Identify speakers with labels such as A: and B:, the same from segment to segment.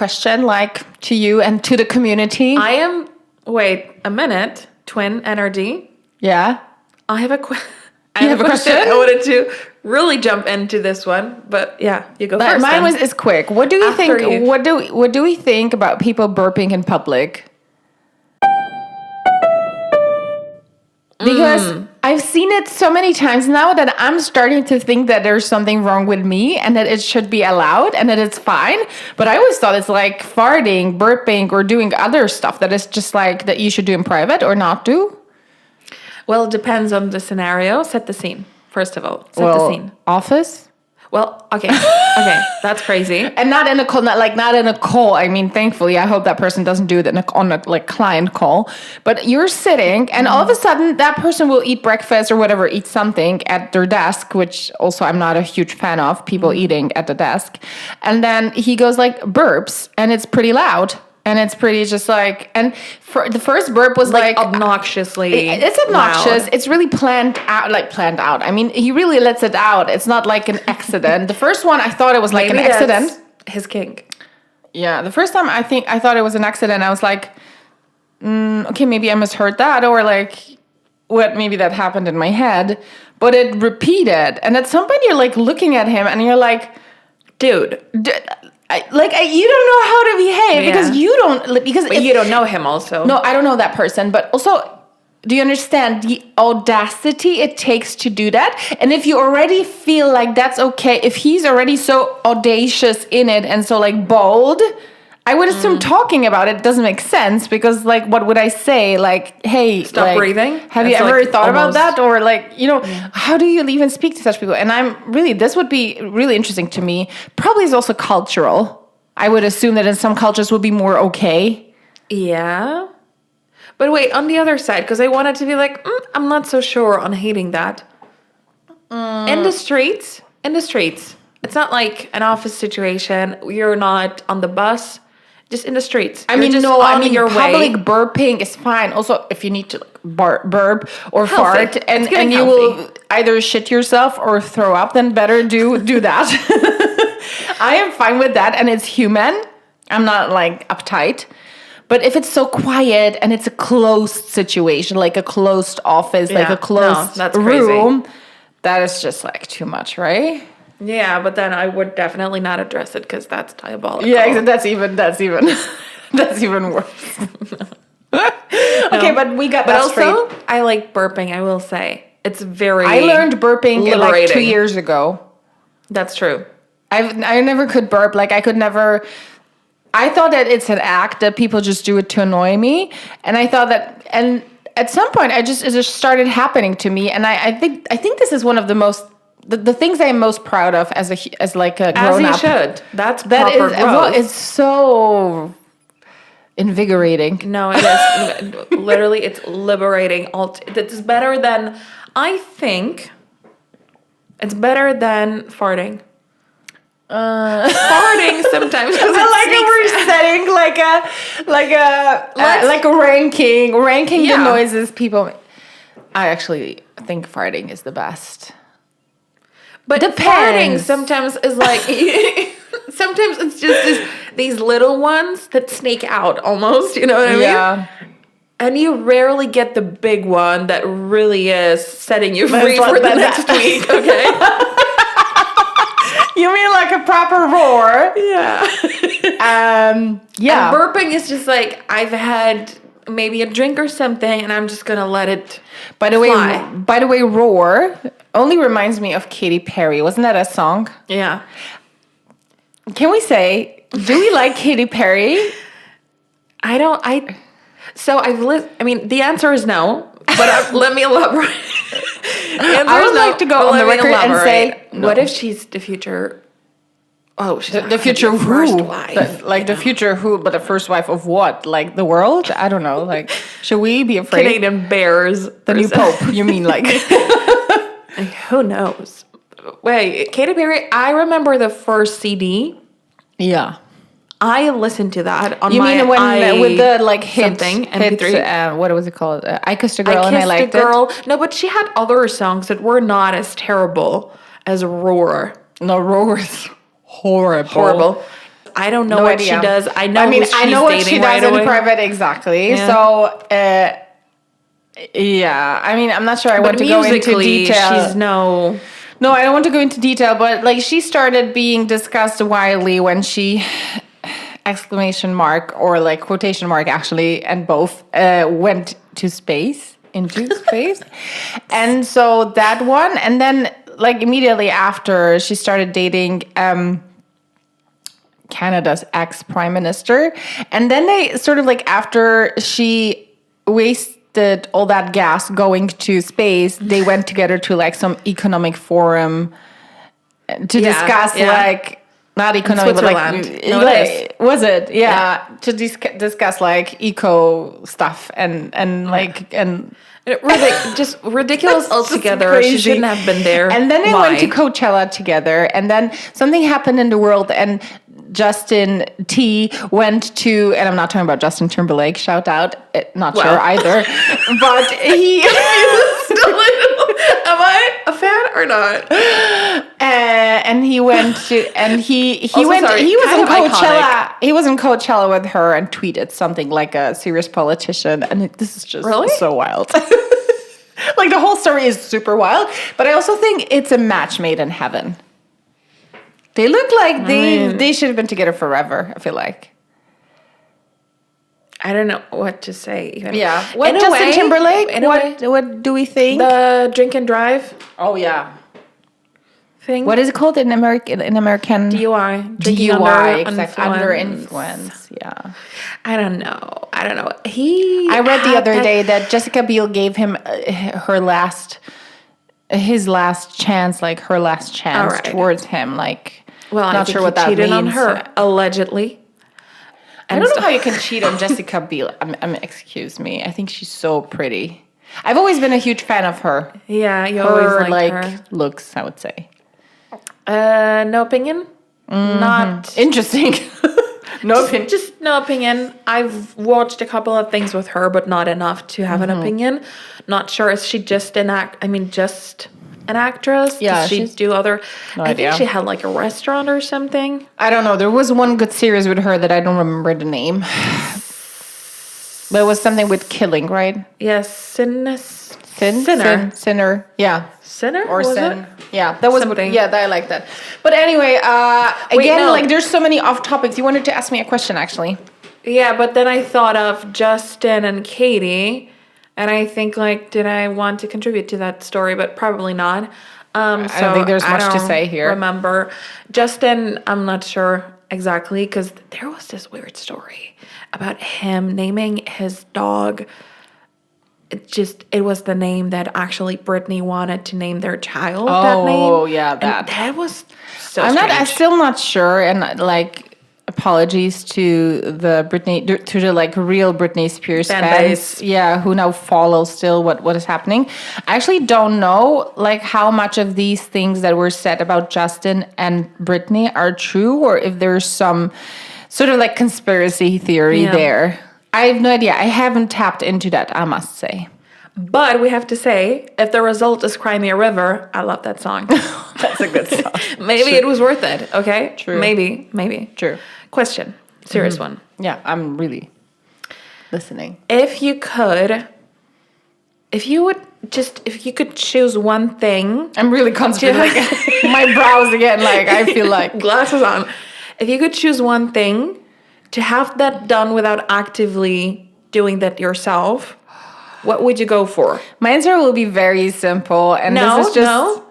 A: question, like to you and to the community.
B: Wait a minute, twin energy.
A: Yeah.
B: I have a
A: You have a question?
B: I wanted to really jump into this one, but yeah, you go first.
A: Mine is quick. What do we think? What do we think about people burping in public? Because I've seen it so many times now that I'm starting to think that there's something wrong with me and that it should be allowed and that it's fine. But I always thought it's like farting, burping, or doing other stuff that is just like that you should do in private or not do.
B: Well, it depends on the scenario. Set the scene, first of all. Set the scene.
A: Office?
B: Well, okay, that's crazy.
A: And not in a call, not in a call. I mean, thankfully, I hope that person doesn't do that on a like client call. But you're sitting, and all of a sudden, that person will eat breakfast or whatever, eat something at their desk, which also I'm not a huge fan of people eating at the desk. And then he goes like burps, and it's pretty loud. And it's pretty just like, and for the first burp was like
B: obnoxiously.
A: It's obnoxious.
B: Loud.
A: It's really planned out. I mean, he really lets it out. It's not like an accident. The first one, I thought it was like an accident.
B: His kink.
A: Yeah, the first time I thought it was an accident. I was like, okay, maybe I misheard that, or like, what? Maybe that happened in my head. But it repeated, and at some point you're like looking at him, and you're like,
B: dude.
A: You don't know how to behave because
B: you don't know him also.
A: No, I don't know that person. But also, do you understand the audacity it takes to do that? And if you already feel like that's okay, if he's already so audacious in it and so like bold, I would assume talking about it doesn't make sense because like, what would I say? Like, hey,
B: stop breathing.
A: Have you ever thought about that? Or like, how do you even speak to such people? And this would be really interesting to me. Probably is also cultural. I would assume that in some cultures would be more okay.
B: Yeah. But wait, on the other side, because I wanted to be like, I'm not so sure on hating that. In the streets, it's not like an office situation. You're not on the bus. Just in the streets.
A: Public burping is fine. Also, if you need to burp or fart and you will either shit yourself or throw up, then better do that. I am fine with that, and it's human. I'm not like uptight. But if it's so quiet and it's a closed situation, like a closed office, like a closed room, that is just like too much, right?
B: Yeah, but then I would definitely not address it because that's diabolical.
A: Yeah, that's even worse. Okay, but we got that straight.
B: Also, I like burping, I will say. It's very
A: I learned burping
B: liberating.
A: like 2 years ago.
B: That's true.
A: I never could burp. Like I could never. I thought that it's an act that people just do it to annoy me, and I thought that, and at some point, it just started happening to me, and I think this is one of the most. The things I am most proud of as like a grown up.
B: As you should. That's proper growth.
A: Well, it's so invigorating.
B: No, it is. Literally, it's liberating. It's better than, I think, it's better than farting. Farting sometimes.
A: I like how we're setting like a ranking the noises people. I actually think farting is the best.
B: But farting sometimes is like, sometimes it's just these little ones that snake out almost, you know what I mean?
A: Yeah.
B: And you rarely get the big one that really is setting you free for the next week, okay?
A: You mean like a proper roar?
B: Yeah.
A: Yeah.
B: And burping is just like, I've had maybe a drink or something and I'm just going to let it
A: By the way, roar only reminds me of Katy Perry. Wasn't that a song?
B: Yeah.
A: Can we say, do we like Katy Perry?
B: The answer is no, but let me elaborate.
A: I would like to go on the record and say,
B: no. What if she's the future? Oh, she's
A: the future
B: first
A: who?
B: wife.
A: The future who, but the first wife of what? Like the world? I don't know. Like, should we be afraid?
B: Canadian Bears.
A: The new pope, you mean like?
B: Who knows? Wait, Katy Perry, I remember the first CD.
A: Yeah.
B: I listened to that on
A: you
B: my
A: mean when with the like hit
B: MP3?
A: What was it called? I Kissed a Girl and I Liked It.
B: No, but she had other songs that were not as terrible as Roar.
A: No, Roar is horrible.
B: Horrible. I don't know what she does. I know
A: I know what she does in private, exactly. Yeah. So, yeah. I mean, I'm not sure I want to go into detail.
B: She's no,
A: I don't want to go into detail, but like she started being discussed widely when she exclamation mark or like quotation mark actually, and both went to space. Into space. And so that one, and then like immediately after she started dating Canada's ex-prime minister, and then they sort of like after she wasted all that gas going to space, they went together to like some economic forum to discuss like not economic, but like was it? Yeah, to discuss like eco stuff and like and
B: just ridiculous altogether. She shouldn't have been there.
A: And then they went to Coachella together, and then something happened in the world, and Justin T went to, and I'm not talking about Justin Timberlake, shout out, not sure either, but he
B: am I a fan or not?
A: And he went to, and he went. Sorry, he was in Coachella. Iconic. He was in Coachella with her and tweeted something like a serious politician, and this is just so wild. Like the whole story is super wild, but I also think it's a match made in heaven. They look like they should have been together forever. I feel like.
B: I don't know what to say. Even.
A: Yeah. What Justin Timberlake? What do we think?
B: The drink and drive.
A: Oh yeah.
B: Thing.
A: What is it called in American?
B: DUI.
A: DUI. Under influence. Yeah.
B: I don't know.
A: I read the other day that Jessica Biel gave him his last chance towards him. Like,
B: well,
A: not sure what that means.
B: Cheated on her allegedly.
A: I don't know how you can cheat on Jessica Biel. Excuse me. I think she's so pretty. I've always been a huge fan of her.
B: Yeah, you always liked her.
A: Looks, I would say.
B: No opinion.
A: Mm-hmm.
B: Not
A: interesting. No opinion.
B: Just no opinion. I've watched a couple of things with her, but not enough to have an opinion. Not sure. Is she just an actress?
A: Yeah.
B: Does she do other? I think she had like a restaurant or something.
A: I don't know. There was one good series with her that I don't remember the name. But it was something with killing, right?
B: Yes. Sinner.
A: Yeah.
B: Sinner?
A: Or
B: was
A: sin.
B: It?
A: Yeah. That was something. I like that. But anyway, like there's so many off topics. You wanted to ask me a question actually.
B: Yeah, but then I thought of Justin and Katie. And I think, like, did I want to contribute to that story? But probably not.
A: I don't think there's much to say here.
B: Remember, Justin, I'm not sure exactly, because there was this weird story about him naming his dog. It was the name that actually Britney wanted to name their child. That name.
A: Oh, yeah, that.
B: And that was so strange.
A: I'm still not sure, and like. Apologies to the like real Britney Spears fans, who now follow still what is happening. I actually don't know like how much of these things that were said about Justin and Britney are true, or if there's some sort of like conspiracy theory there. I have no idea. I haven't tapped into that, I must say.
B: But we have to say, if the result is Cry Me a River, I love that song.
A: That's a good song.
B: Maybe it was worth it, okay?
A: True.
B: Maybe.
A: True.
B: Question. Serious one.
A: Yeah, I'm really listening.
B: If you could choose one thing.
A: I'm really concentrating. Like, my brows again, like I feel like.
B: Glasses on. If you could choose one thing to have that done without actively doing that yourself, what would you go for?
A: My answer will be very simple. And this is just...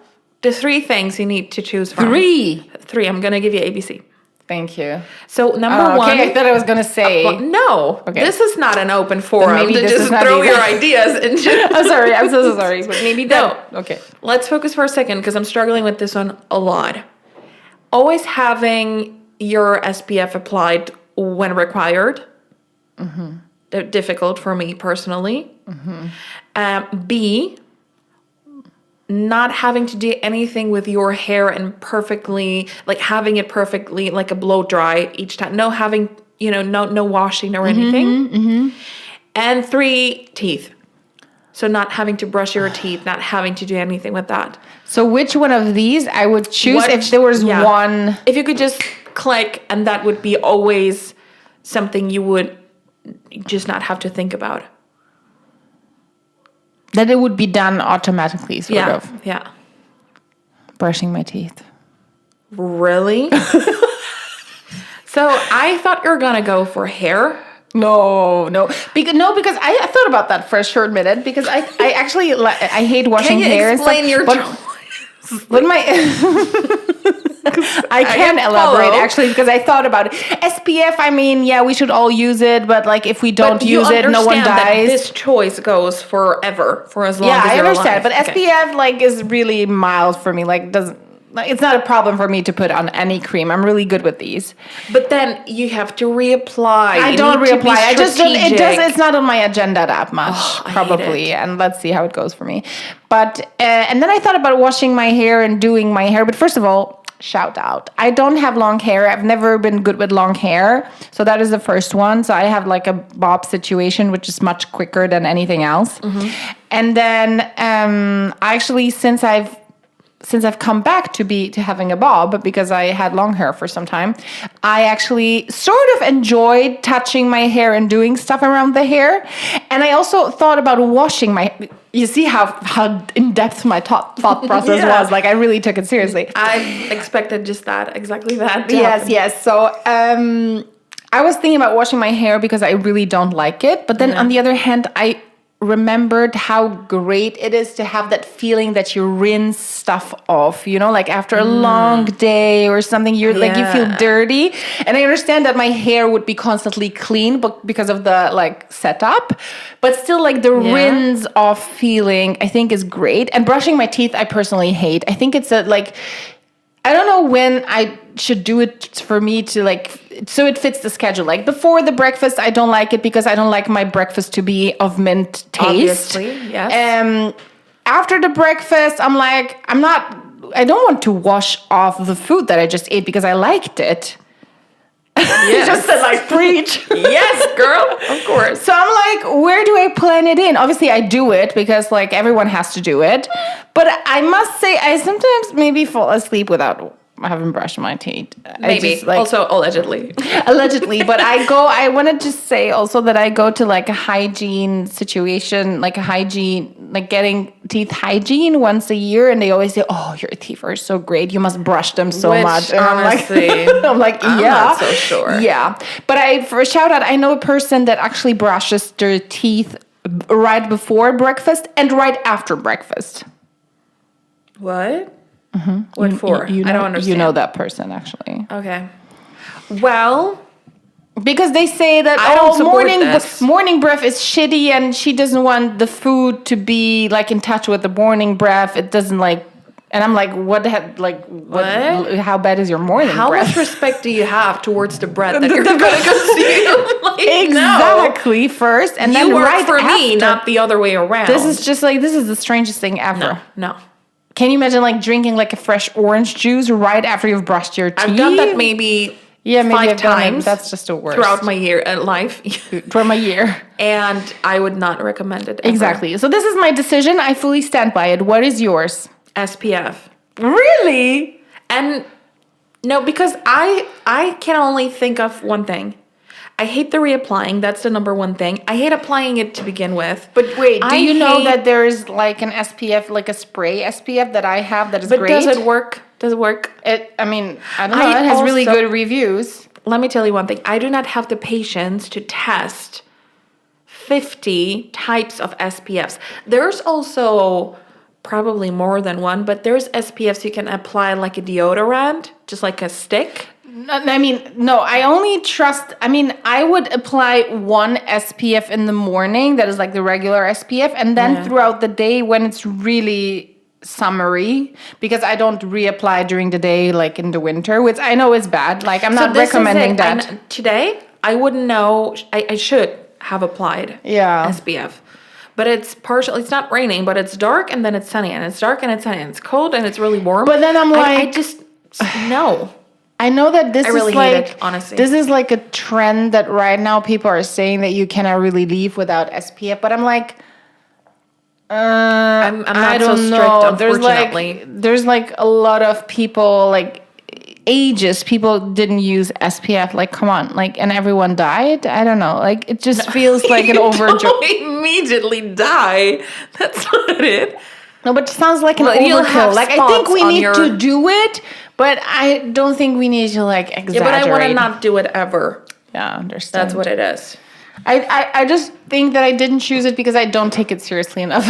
B: The 3 things you need to choose from.
A: 3?
B: 3. I'm going to give you ABC.
A: Thank you.
B: So number 1.
A: Okay, I thought I was going to say.
B: No. Okay. This is not an open forum.
A: Maybe
B: to just throw your ideas into.
A: I'm sorry. I'm so sorry. But maybe no. Okay.
B: Let's focus for a second because I'm struggling with this one a lot. Always having your SPF applied when required. Mm-hmm. Difficult for me personally. Mm-hmm. B, not having to do anything with your hair and perfectly, like having it perfectly like a blow dry each time. No having, no washing or anything. Mm-hmm. And 3, teeth. So not having to brush your teeth, not having to do anything with that.
A: So which one of these I would choose if there was one?
B: If you could just click, and that would be always something you would just not have to think about.
A: That it would be done automatically, sort of.
B: Yeah.
A: Brushing my teeth.
B: Really? So I thought you were gonna go for hair.
A: No, because I thought about that for a short minute because I actually I hate washing hair.
B: Explain your choice.
A: When my I can elaborate actually because I thought about it. SPF, I mean, yeah, we should all use it, but like if we don't use it, no one dies.
B: This choice goes forever, for as long as you're alive.
A: Yeah, I understand, but SPF like is really mild for me. Like it's not a problem for me to put on any cream. I'm really good with these.
B: But then you have to reapply.
A: I don't reapply. I just don't. It's not on my agenda that much, probably. And let's see how it goes for me. But and then I thought about washing my hair and doing my hair. But first of all, shout out. I don't have long hair. I've never been good with long hair. So that is the first one. So I have like a bob situation, which is much quicker than anything else. Mm-hmm. And then I actually, since I've come back to having a bob because I had long hair for some time, I actually sort of enjoyed touching my hair and doing stuff around the hair. And I also thought about washing my. You see how in depth my thought process was. Like I really took it seriously.
B: I expected just that, exactly that.
A: Yes. So I was thinking about washing my hair because I really don't like it. But then on the other hand, I remembered how great it is to have that feeling that you rinse stuff off, like after a long day or something, like you feel dirty. And I understand that my hair would be constantly clean but because of the like setup, but still like the rinse off feeling I think is great. And brushing my teeth I personally hate. I think it's I don't know when I should do it for me to so it fits the schedule. Like before the breakfast, I don't like it because I don't like my breakfast to be of mint taste.
B: Obviously, yes.
A: After the breakfast, I don't want to wash off the food that I just ate because I liked it.
B: Yes.
A: Just said like preach.
B: Yes, girl, of course.
A: So I'm like, where do I plan it in? Obviously, I do it because like everyone has to do it. But I must say, I sometimes maybe fall asleep without having brushed my teeth.
B: Maybe. Also, allegedly.
A: Allegedly. But I want to just say also that I go to like a hygiene situation, like getting teeth hygiene once a year. And they always say, oh, your teeth are so great. You must brush them so much. And
B: honestly,
A: I'm like,
B: I'm not so sure.
A: Yeah. But for a shout out, I know a person that actually brushes their teeth right before breakfast and right after breakfast.
B: What? Mm-hmm. What for?
A: I
B: don't understand.
A: You know that person, actually.
B: Okay. Well,
A: because they say that morning breath is shitty, and she doesn't want the food to be like in touch with the morning breath. It doesn't like, and I'm like, what the heck? Like, what? How bad is your morning breath?
B: How much respect do you have towards the breath that you're going to consume? Like,
A: exactly. No. First, and then right
B: for
A: after,
B: me, not the other way around.
A: This is the strangest thing ever.
B: No.
A: Can you imagine like drinking like a fresh orange juice right after you've brushed your teeth?
B: I've done that maybe 5 times.
A: That's just the worst.
B: Throughout my life.
A: For my year.
B: And I would not recommend it ever.
A: Exactly. So this is my decision. I fully stand by it. What is yours?
B: SPF.
A: Really?
B: And no, because I can only think of one thing. I hate the reapplying. That's the number one thing. I hate applying it to begin with.
A: But wait, do you know that there is like an SPF, like a spray SPF that I have that is great? But
B: does it work? Does it work?
A: I don't know. It has really good reviews.
B: Let me tell you one thing. I do not have the patience to test 50 types of SPFs. There's also probably more than one, but there's SPFs you can apply like a deodorant, just like a stick. I would apply one SPF in the morning that is like the regular SPF, and then throughout the day when it's really summery, because I don't reapply during the day like in the winter, which I know is bad. Like I'm not recommending that. Today, I wouldn't know. I should have applied SPF. But it's partial. It's not raining, but it's dark and then it's sunny, and it's dark and it's sunny, and it's cold and it's really warm.
A: But then I'm like,
B: I just no.
A: I know that this
B: really
A: is like
B: hate it, honestly.
A: This is like a trend that right now people are saying that you cannot really leave without SPF, but I'm like,
B: I'm not so strict, unfortunately.
A: There's like a lot of people like ages people didn't use SPF. Like, come on, like, and everyone died. I don't know. Like, it just feels like an overjoy.
B: Don't immediately die. That's not it.
A: No, but it sounds like an overkill. Like, I think we need to do it, but I don't think we need to like exaggerate.
B: Yeah, but I want to not do it ever.
A: Yeah, I understand.
B: That's what it is.
A: I just think that I didn't choose it because I don't take it seriously enough.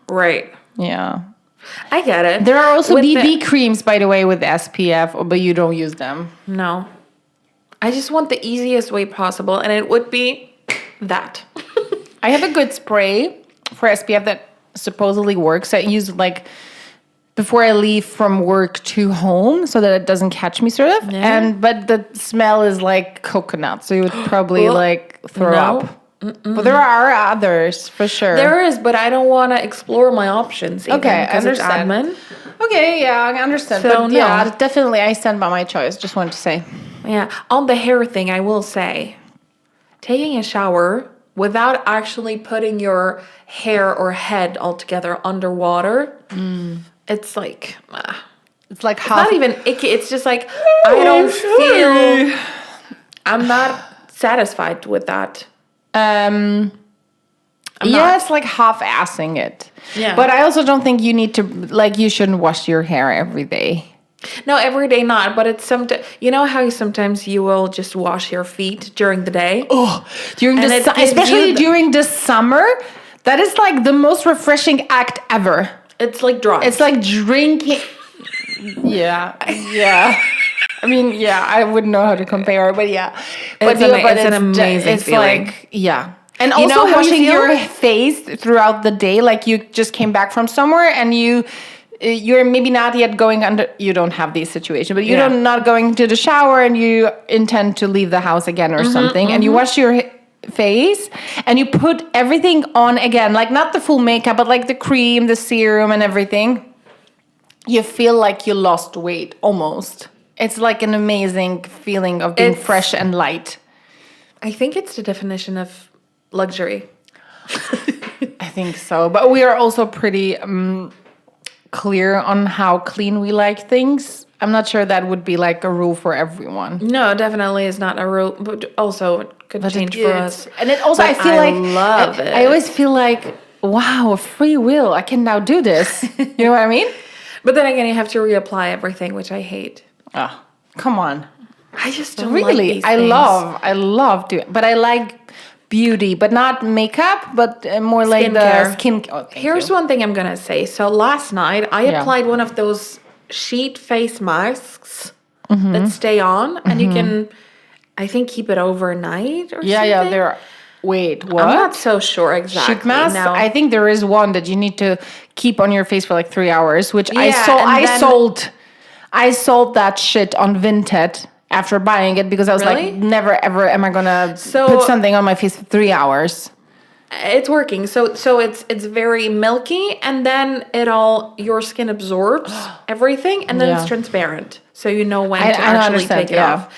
B: Right.
A: Yeah.
B: I get it.
A: There are also BB creams, by the way, with SPF, but you don't use them.
B: No. I just want the easiest way possible, and it would be that.
A: I have a good spray for SPF that supposedly works. I use it like before I leave from work to home so that it doesn't catch me, sort of.
B: Yeah.
A: But the smell is like coconut, so you would probably like throw up. But there are others for sure.
B: There is, but I don't want to explore my options. Even,
A: okay, I understand.
B: It's admin.
A: Okay, yeah, I understand.
B: So,
A: but yeah, definitely, I stand by my choice. Just wanted to say.
B: Yeah, on the hair thing, I will say, taking a shower without actually putting your hair or head altogether underwater, it's like,
A: it's like
B: it's not even icky. It's just like I don't feel. I'm not satisfied with that.
A: It's like half-assing it.
B: Yeah.
A: But I also don't think you need to, like, you shouldn't wash your hair every day.
B: No, every day not, but it's sometimes, you know how sometimes you will just wash your feet during the day?
A: Oh, especially during the summer, that is like the most refreshing act ever.
B: It's like dry.
A: It's like drinking. Yeah. I mean, I wouldn't know how to compare, but yeah.
B: It's an amazing feeling.
A: Like, yeah. And also washing your face throughout the day, like you just came back from somewhere and you're maybe not yet going under, you don't have these situations, but you're not going to the shower and you intend to leave the house again or something, and you wash your face and you put everything on again, like not the full makeup, but like the cream, the serum and everything. You feel like you lost weight almost. It's like an amazing feeling of being fresh and light.
B: I think it's the definition of luxury.
A: I think so. But we are also pretty clear on how clean we like things. I'm not sure that would be like a rule for everyone.
B: No, definitely is not a rule, but also it could change for us.
A: And it also,
B: but I love it.
A: I always feel like, wow, free will. I can now do this. You know what I mean?
B: But then again, you have to reapply everything, which I hate.
A: Oh, come on.
B: I just don't
A: really
B: like these things.
A: I love doing, but I like beauty, but not makeup, but more like the skin. Oh,
B: Here's one thing I'm gonna say. So last night I applied one of those sheet face masks that stay on, and you can, I think, keep it overnight or something. Yeah,
A: they're. Wait, what?
B: I'm not so sure exactly.
A: Sheet mask?
B: No.
A: I think there is one that you need to keep on your face for like 3 hours, which I sold that shit on Vinted after buying it because I was like, never ever am I gonna put something on my face for 3 hours.
B: It's working. So it's very milky, and then your skin absorbs everything, and then it's transparent, so you know when to actually take it off.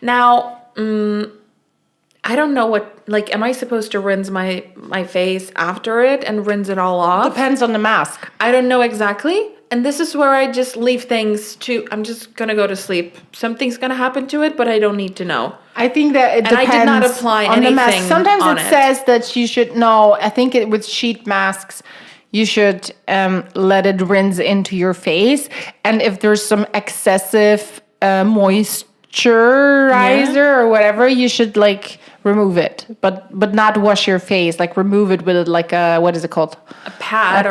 B: Now, I don't know am I supposed to rinse my face after it and rinse it all off?
A: Depends on the mask.
B: I don't know exactly. And this is where I just leave things I'm just going to go to sleep. Something's going to happen to it, but I don't need to know.
A: I think that it depends.
B: And I did not apply
A: on
B: anything
A: the mask. Sometimes
B: on
A: it says that you should know. I think with sheet masks, you should let it rinse into your face. And if there's some excessive moisturizer or whatever, you should like remove it, but not wash your face. Like remove it with like a, what is it called?
B: A pad.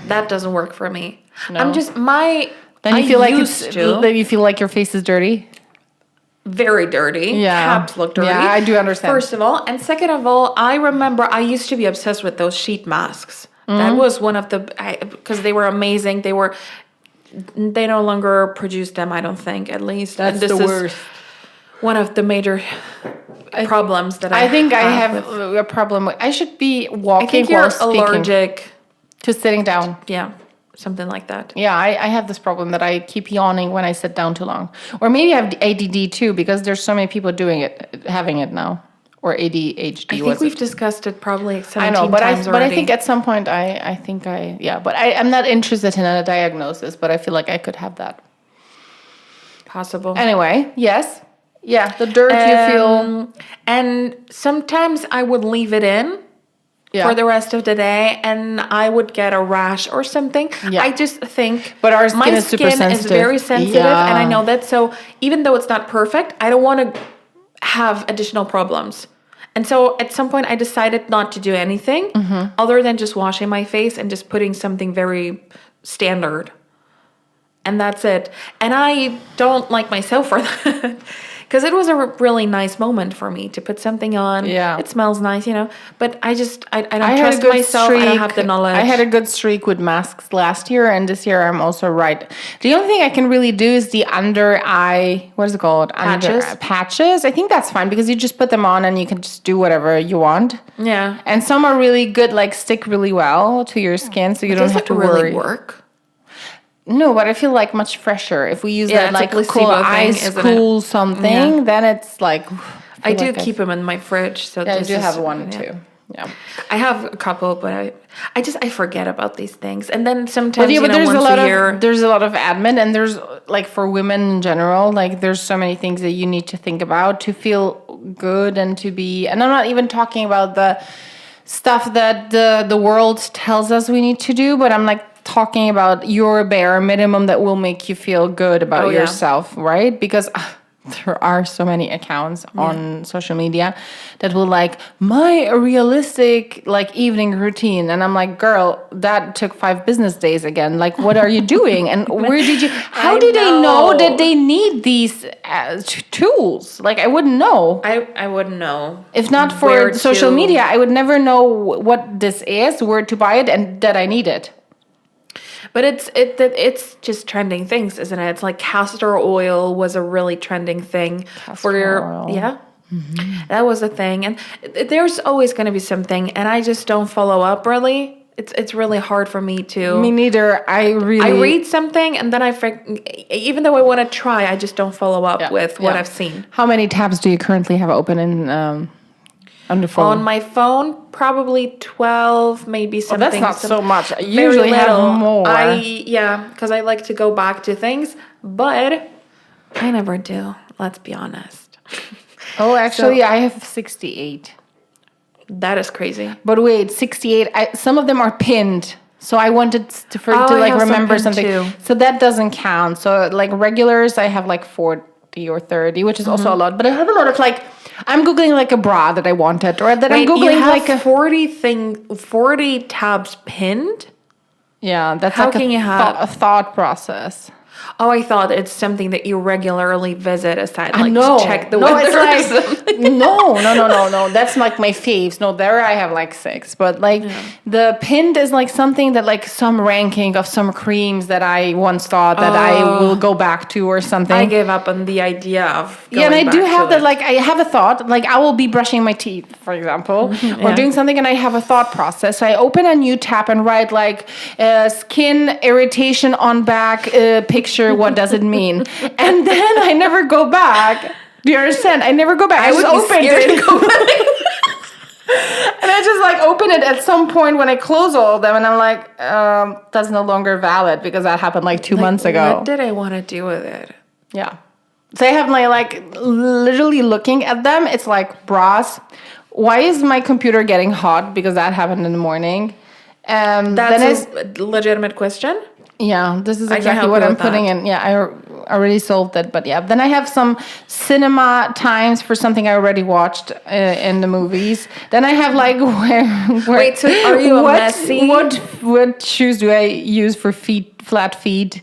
B: That doesn't work for me.
A: No.
B: I'm just
A: Then you feel then you feel like your face is dirty.
B: Very dirty.
A: Yeah.
B: Caps look dirty.
A: Yeah, I do understand.
B: First of all, and second of all, I remember I used to be obsessed with those sheet masks. That was one of because they were amazing. They no longer produce them, I don't think, at least.
A: That's the worst.
B: One of the major problems that I
A: think I have a problem with. I should be walking.
B: I think you're allergic
A: to sitting down.
B: Yeah, something like that.
A: Yeah, I have this problem that I keep yawning when I sit down too long. Or maybe I have ADD too, because there's so many people having it now. Or ADHD.
B: I think we've discussed it probably 17 times already.
A: But I think at some point but I'm not interested in a diagnosis, but I feel like I could have that.
B: Possible.
A: Anyway, yes. Yeah, the dirt you feel.
B: And sometimes I would leave it in for the rest of the day, and I would get a rash or something. Yeah. I just think
A: but our skin is super sensitive.
B: My skin is very sensitive, and I know that. So even though it's not perfect, I don't want to have additional problems. And so at some point, I decided not to do anything other than just washing my face and just putting something very standard. And that's it. And I don't like myself for that. Because it was a really nice moment for me to put something on. Yeah. It smells nice, But I don't trust myself. I don't have the knowledge.
A: I had a good streak with masks last year, and this year I'm also right. The only thing I can really do is the under eye, what is it called? Patches. I think that's fine because you just put them on and you can just do whatever you want.
B: Yeah.
A: And some are really good, like stick really well to your skin, so you don't have to worry.
B: Really work?
A: No, but I feel like much fresher. If we use that like cool ice, cool something, then it's like...
B: I do keep them in my fridge. So
A: I do have one too. Yeah,
B: I have a couple, but I forget about these things. And then sometimes,
A: but there's there's a lot of admin, and there's like for women in general, like there's so many things that you need to think about to feel good and to be... And I'm not even talking about the stuff that the world tells us we need to do, but I'm like, talking about your bare minimum that will make you feel good about yourself, right? Because there are so many accounts on social media that will like, my realistic like evening routine. And I'm like, girl, that took 5 business days again. Like, what are you doing? And where did you, how did they know that they need these tools? Like, I wouldn't know.
B: I wouldn't know.
A: If not for social media, I would never know what this is, where to buy it, and that I need it.
B: But it's just trending things, isn't it? It's like castor oil was a really trending thing for your oil. Yeah. Mm-hmm. That was a thing, and there's always going to be something, and I just don't follow up really. It's really hard for me to.
A: Me neither. I
B: read something and then even though I want to try, I just don't follow up with what I've seen.
A: How many tabs do you currently have open in? On the phone?
B: On my phone, probably 12, maybe something.
A: That's not so much. I usually have more.
B: Because I like to go back to things, but I never do. Let's be honest.
A: Oh, actually, I have 68.
B: That is crazy.
A: But wait, 68. Some of them are pinned. So I wanted to remember something. Too. So that doesn't count. So like regulars, I have like 40 or 30, which is also a lot. But I have a lot of like... I'm Googling like a bra that I wanted, or that I'm Googling
B: you have
A: like a
B: 40 tabs pinned.
A: Yeah, that's
B: how
A: like
B: can you have
A: a thought process.
B: Oh, I thought it's something that you regularly visit aside, like
A: to
B: check the weather.
A: It's like, no. That's like my faves. No, there I have like 6. But like the pinned is like something that like some ranking of some creams that I once thought that I will go back to or something.
B: I gave up on the idea of going
A: and I
B: back
A: do have
B: to
A: that. Like I have a thought. Like I will be brushing my teeth, for example, or doing something, and I have a thought process. So I open a new tab and write like skin irritation on back picture. What does it mean? And then I never go back. Do you understand? I never go back. I just opened it. And I just like open it at some point when I close all of them, and I'm like, that's no longer valid because that happened like 2 months ago.
B: What did I want to do with it?
A: Yeah. So I have like literally looking at them. It's like bras. Why is my computer getting hot? Because that happened in the morning.
B: That's a legitimate question.
A: Yeah, this is exactly what I'm putting in. Yeah, I already solved it, but yeah. Then I have some cinema times for something I already watched in the movies. Then I have like where
B: wait, so are you a messy?
A: What shoes do I use for flat feet?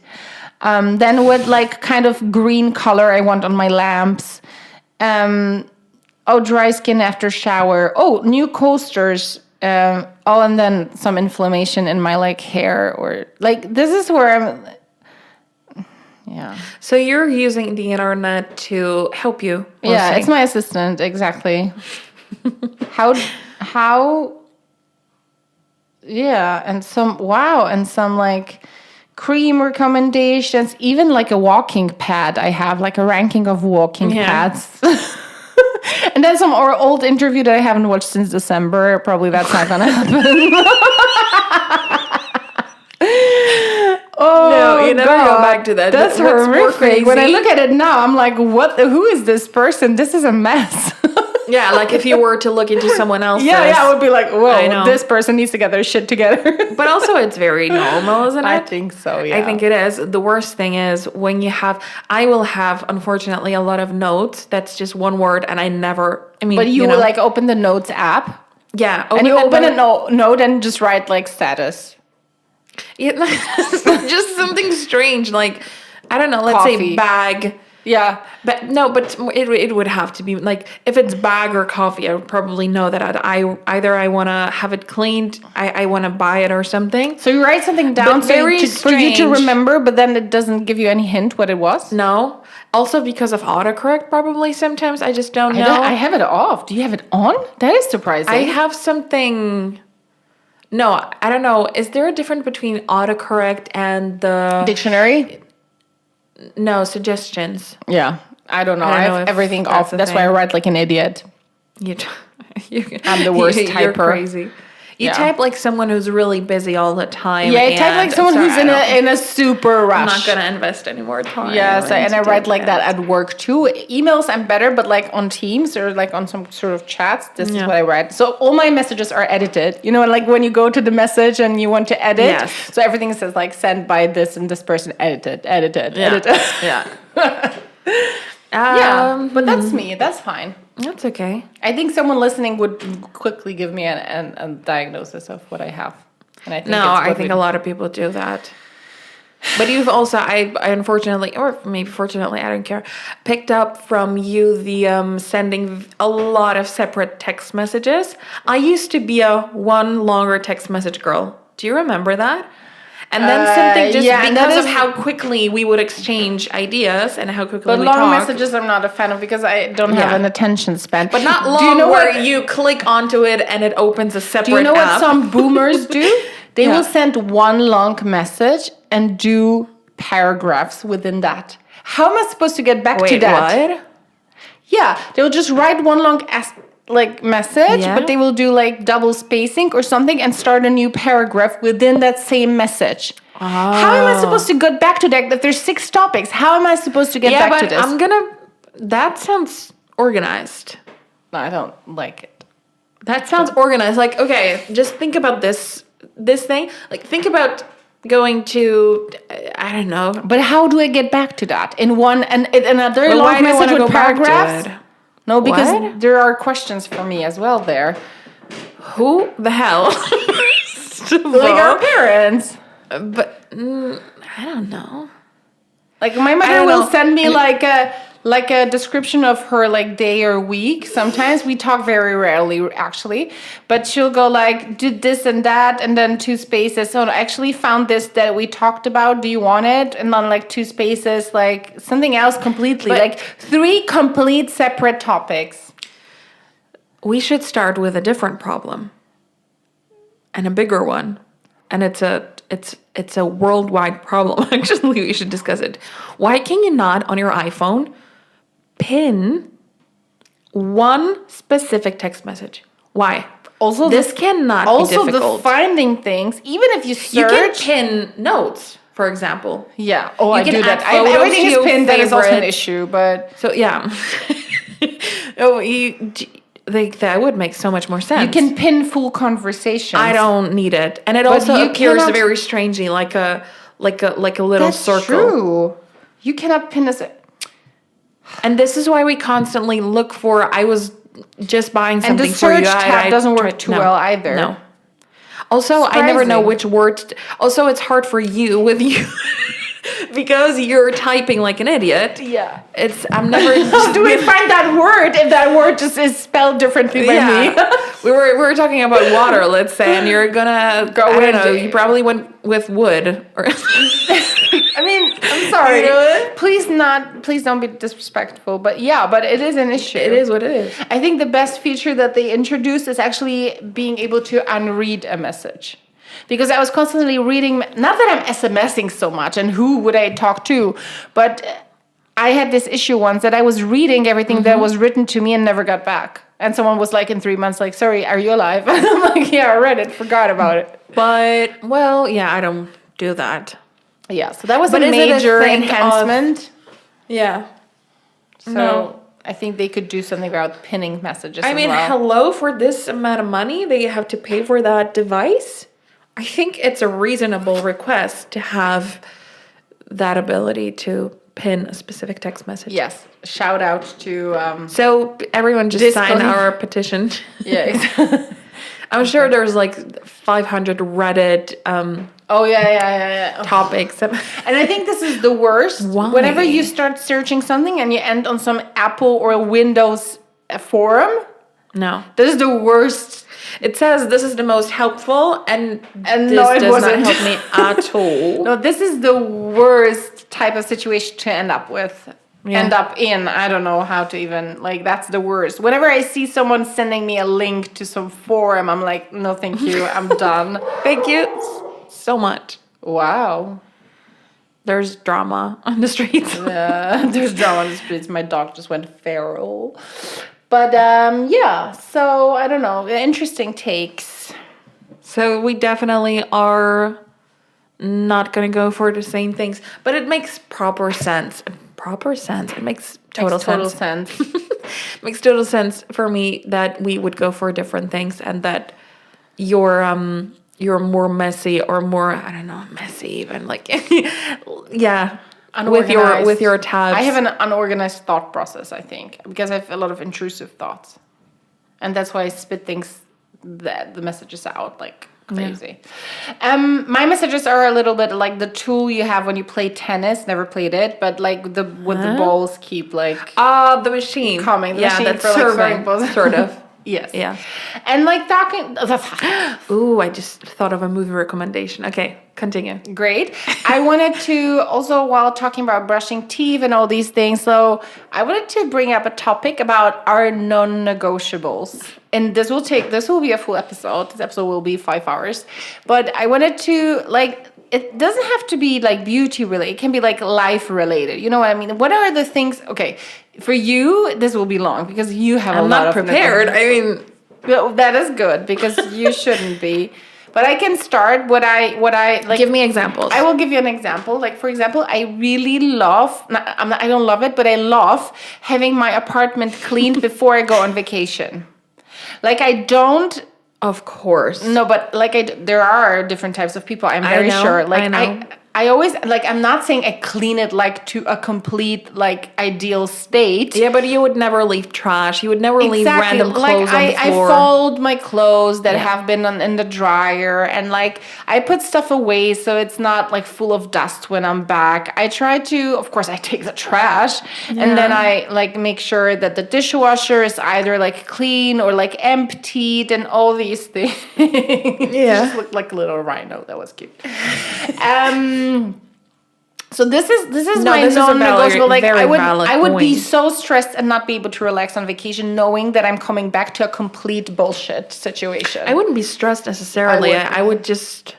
A: Then what like kind of green color I want on my lamps. Dry skin after shower. Oh, new coasters. And then some inflammation in my like hair or like this is where I'm. Yeah.
B: So you're using the internet to help you.
A: Yeah, it's my assistant exactly. How? Yeah, and some like cream recommendations. Even like a walking pad. I have like a ranking of walking pads. And then some old interview that I haven't watched since December. Probably that's not gonna happen. Oh,
B: no, you never
A: God.
B: go back to that.
A: That's horrific. When I look at it now, I'm like, what? Who is this person? This is a mess.
B: Yeah, like if you were to look into someone else's.
A: Yeah, I would be like, whoa, this person needs to get their shit together.
B: But also it's very normal, isn't it?
A: I think so, yeah.
B: I think it is. The worst thing is when I will have, unfortunately, a lot of notes that's just one word and
A: But you will like open the notes app?
B: Yeah.
A: And you open a note and just write like status.
B: Yeah, just something strange, like, I don't know, let's say bag.
A: Yeah.
B: But it would have to be like, if it's bag or coffee, I would probably know that I want to have it cleaned, I want to buy it or something.
A: So you write something down for you to remember, but then it doesn't give you any hint what it was?
B: No. Also because of autocorrect, probably sometimes. I just don't know.
A: I have it off. Do you have it on? That is surprising.
B: I have something... No, I don't know. Is there a difference between autocorrect and the...
A: Dictionary?
B: No, suggestions.
A: Yeah. I don't know. I have everything off. That's why I write like an idiot. I'm the worst typer.
B: You're crazy. You type like someone who's really busy all the time.
A: Yeah, I type like someone who's in a super rush.
B: I'm not going to invest any more time.
A: Yes, and I write like that at work too. Emails, I'm better, but like on Teams or like on some sort of chats, this is what I write. So all my messages are edited. You know, like when you go to the message and you want to edit. Yes. So everything says like sent by this and this person, edited.
B: Yeah.
A: Yeah, but that's me. That's fine.
B: That's okay.
A: I think someone listening would quickly give me a diagnosis of what I have. And I think
B: I think a lot of people do that. But you've also, I unfortunately, or maybe fortunately, I don't care, picked up from you the sending a lot of separate text messages. I used to be a one longer text message girl. Do you remember that? And then something because of how quickly we would exchange ideas and how quickly we talk. But long
A: messages I'm not a fan of because I don't have an attention span.
B: But not long where you click onto it and it opens a separate app.
A: Do you know what some boomers do? They will send one long message and do paragraphs within that. How am I supposed to get back to that?
B: What?
A: Yeah, they'll just write one long message, but they will do like double spacing or something and start a new paragraph within that same message. Oh. How am I supposed to get back to that? If there's 6 topics, how am I supposed to get back to this?
B: That sounds organized.
A: No, I don't like it.
B: That sounds organized. Like, okay, just think about this thing. Like, think about going to, I don't know.
A: But how do I get back to that? In another long message with paragraphs? No, because there are questions for me as well there.
B: Who the hell?
A: Like our parents.
B: But I don't know.
A: Like my mother will send me like a description of her like day or week. Sometimes we talk very rarely actually, but she'll go like did this and that and then 2 spaces. So I actually found this that we talked about. Do you want it? And then like 2 spaces, like something else completely. But like 3 complete separate topics.
B: We should start with a different problem. And a bigger one. And it's a worldwide problem. Actually, we should discuss it. Why can you not on your iPhone pin one specific text message? Why?
A: Also,
B: this cannot be difficult.
A: Also, the finding things, even if you search,
B: you can pin notes, for example.
A: Yeah. Oh, I do that. Everything is pinned. That is also an issue, but
B: so yeah. That would make so much more sense.
A: You can pin full conversations.
B: I don't need it, and it also appears very strangely, like a little circle. That's
A: true. You cannot pin this.
B: And this is why we constantly look for. I was just buying something for you.
A: And the search tab doesn't work too well either.
B: No. Also, I never know which words. Also, it's hard for you with you. Because you're typing like an idiot.
A: Yeah.
B: I'm never...
A: Do we find that word if that word just is spelled differently by me?
B: we were talking about water, let's say, and you're gonna... I don't know, you probably went with wood. Or
A: I mean, I'm sorry. You know please don't be disrespectful. But it is an issue.
B: It is what it is.
A: I think the best feature that they introduced is actually being able to unread a message. Because I was constantly reading, not that I'm SMSing so much, and who would I talk to, but I had this issue once that I was reading everything that was written to me and never got back. And someone was like in 3 months, like, sorry, are you alive? And I'm like, yeah, I read it, forgot about it.
B: But, well, yeah, I don't do that.
A: Yeah, so that was a major enhancement.
B: Yeah.
A: So I think they could do something about pinning messages
B: I mean, hello, for this amount of money that you have to pay for that device. I think it's a reasonable request to have that ability to pin a specific text message.
A: Yes. Shout out to...
B: so everyone just sign our petition.
A: Yeah.
B: I'm sure there's like 500 Reddit topics.
A: And I think this is the worst.
B: Why?
A: Whenever you start searching something and you end on some Apple or Windows forum.
B: No.
A: This is the worst.
B: It says this is the most helpful and this
A: no, it
B: does
A: wasn't.
B: not help me at all.
A: No, this is the worst type of situation to end up with. Yeah. End up in. I don't know how to even, like, that's the worst. Whenever I see someone sending me a link to some forum, I'm like, no, thank you. I'm done.
B: Thank you so much.
A: Wow.
B: There's drama on the streets.
A: Yeah, there's drama on the streets. My dog just went feral. But, yeah, so, I don't know. Interesting takes.
B: So we definitely are not going to go for the same things. But it makes proper sense. It makes total sense. Makes total sense for me that we would go for different things and that you're more messy or more, I don't know, messy even, like, yeah. With your tabs.
A: I have an unorganized thought process, I think, because I have a lot of intrusive thoughts. And that's why I spit the messages out like crazy. Yeah. My messages are a little bit like the tool you have when you play tennis. Never played it, but like the balls keep like
B: the machine
A: coming. The
B: machine
A: that's
B: for serving, like
A: sort of.
B: Yes.
A: Yeah. And like talking.
B: Ooh, I just thought of a movie recommendation. Okay, continue.
A: Great. I wanted to also, while talking about brushing teeth and all these things, so I wanted to bring up a topic about our non-negotiables. And this will be a full episode. This episode will be 5 hours. But I wanted to, like, it doesn't have to be like beauty related. It can be like life related. You know what I mean? What are the things? Okay, for you, this will be long because you have a lot of.
B: I'm not prepared. I mean,
A: well, that is good because you shouldn't be. But I can start what I like.
B: Give me examples.
A: I will give you an example. Like, for example, I really love. I don't love it, but I love having my apartment cleaned before I go on vacation. Like, I don't.
B: Of course.
A: No, but like there are different types of people. I'm very sure. Like I always like. I'm not saying I clean it like to a complete like ideal state.
B: Yeah, but you would never leave trash. You would never leave random clothes on the floor.
A: I fold my clothes that have been in the dryer, and like I put stuff away so it's not like full of dust when I'm back. I try to, of course, I take the trash, and then I like make sure that the dishwasher is either like clean or like emptied, and all these things. Yeah, just looked like a little rhino. That was cute. So this is my non-negotiable. Like I would be so stressed and not be able to relax on vacation, knowing that I'm coming back to a complete bullshit situation.
B: I wouldn't be stressed necessarily. I would just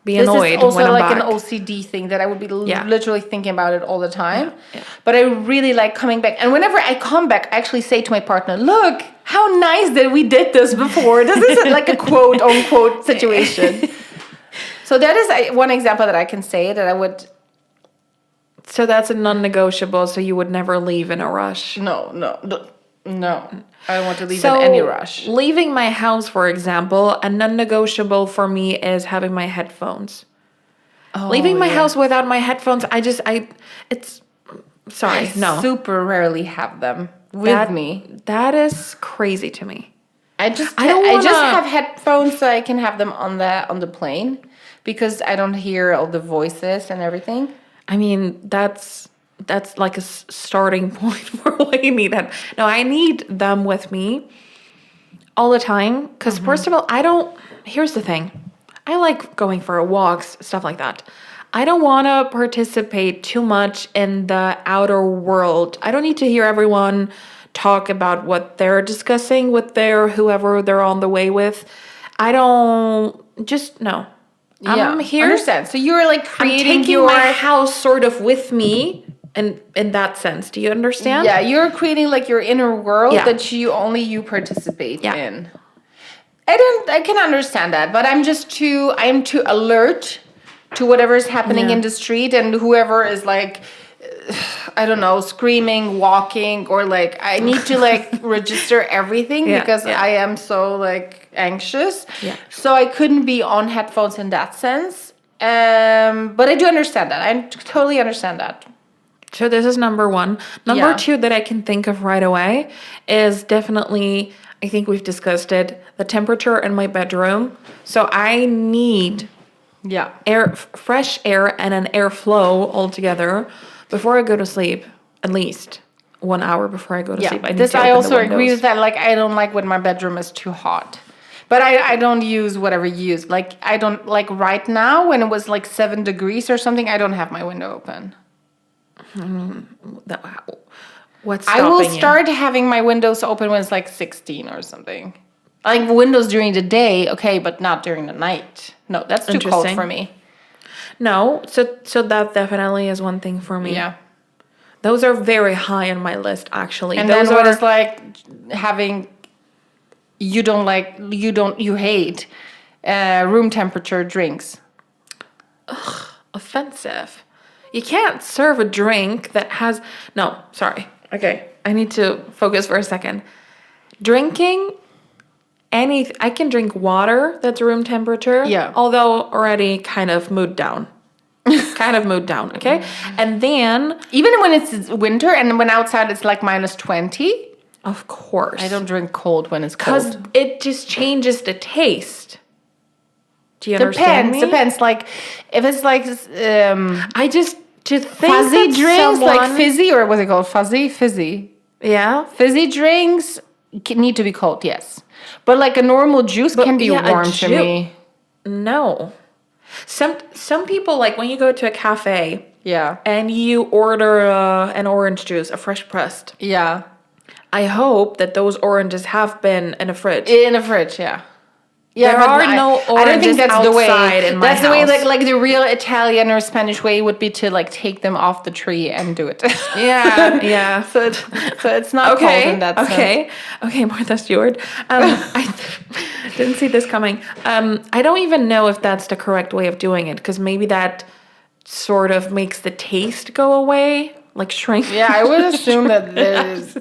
B: be annoyed.
A: This is also
B: when I'm
A: like
B: back.
A: an OCD thing that I would be literally thinking about it all the time.
B: Yeah.
A: But I really like coming back, and whenever I come back, I actually say to my partner, "Look, how nice that we did this before." This isn't like a quote unquote situation. So that is one example that I can say that I would.
B: So that's a non-negotiable. So you would never leave in a rush.
A: No. I don't want to leave in any rush.
B: Leaving my house, for example, a non-negotiable for me is having my headphones. Leaving my house without my headphones, I
A: super rarely have them with me.
B: That is crazy to me.
A: I just have headphones so I can have them on the plane because I don't hear all the voices and everything.
B: I mean, that's like a starting point for why you need that. No, I need them with me all the time because first of all, here's the thing. I like going for walks, stuff like that. I don't want to participate too much in the outer world. I don't need to hear everyone talk about what they're discussing with whoever they're on the way with. No.
A: Yeah,
B: I'm here.
A: Understand. So you're like creating
B: my house sort of with me, and in that sense, do you understand?
A: Yeah, you're creating like your inner world that you participate in. I can understand that, but I'm too alert to whatever is happening in the street, and whoever is like, I don't know, screaming, walking, or like I need to like register everything because I am so like anxious. Yeah. So I couldn't be on headphones in that sense. But I do understand that. I totally understand that.
B: So this is number one. Number two that I can think of right away is definitely, I think we've discussed it, the temperature in my bedroom. So I need fresh air and an airflow altogether before I go to sleep, at least 1 hour before I go to sleep.
A: I also agree with that. Like, I don't like when my bedroom is too hot. But I don't use whatever you use. Like, I don't, like right now when it was like 7 degrees or something, I don't have my window open.
B: What's stopping
A: I will start having my windows open when it's like 16 or something. Like windows during the day, okay, but not during the night. No, that's too cold for me.
B: No, so that definitely is one thing for me. Yeah. Those are very high on my list, actually.
A: And
B: those
A: then what is like having, you hate room temperature drinks.
B: Ugh, offensive. You can't serve a drink that has... No, sorry. Okay, I need to focus for a second. Drinking I can drink water that's room temperature. Yeah. Although already kind of mood down. Okay? And then...
A: Even when it's winter and when outside it's like -20?
B: Of course.
A: I don't drink cold when it's cold.
B: Because it just changes the taste. Do you understand me?
A: Depends. Like, if it's like...
B: To think
A: fuzzy drinks, like fizzy, or what's it called? Fizzy.
B: Yeah.
A: Fizzy drinks need to be cold, yes. But like a normal juice can be warm to me.
B: No. Some people, like when you go to a cafe, and you order an orange juice, a fresh pressed.
A: Yeah.
B: I hope that those oranges have been in a fridge.
A: In a fridge, yeah.
B: Yeah, there are no oranges. I don't think that's the way.
A: That's the way, like the real Italian or Spanish way would be to like take them off the tree and do it.
B: Yeah.
A: So it's not cold in that sense.
B: Okay, Martha Stewart. I didn't see this coming. I don't even know if that's the correct way of doing it, because maybe that sort of makes the taste go away. Like shrink.
A: Yeah, I would assume that there's...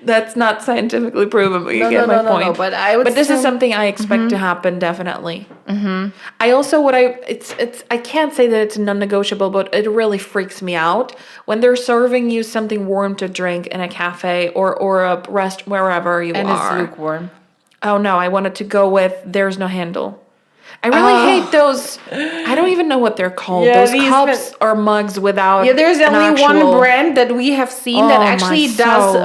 B: That's not scientifically proven, but you get my point. No, but this is something I expect to happen, definitely. Mm-hmm. I also, I can't say that it's non-negotiable, but it really freaks me out when they're serving you something warm to drink in a cafe or a rest, wherever you are.
A: And it's lukewarm.
B: Oh no, I wanted to go with there's no handle. I really hate those. I don't even know what they're called. Those cups or mugs without.
A: Yeah, there's only one brand that we have seen that actually does.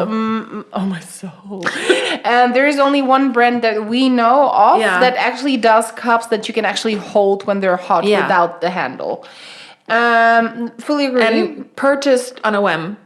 A: Oh my soul! And there is only one brand that we know of that actually does cups that you can actually hold when they're hot without the handle. Fully agree.
B: And purchased on a whim.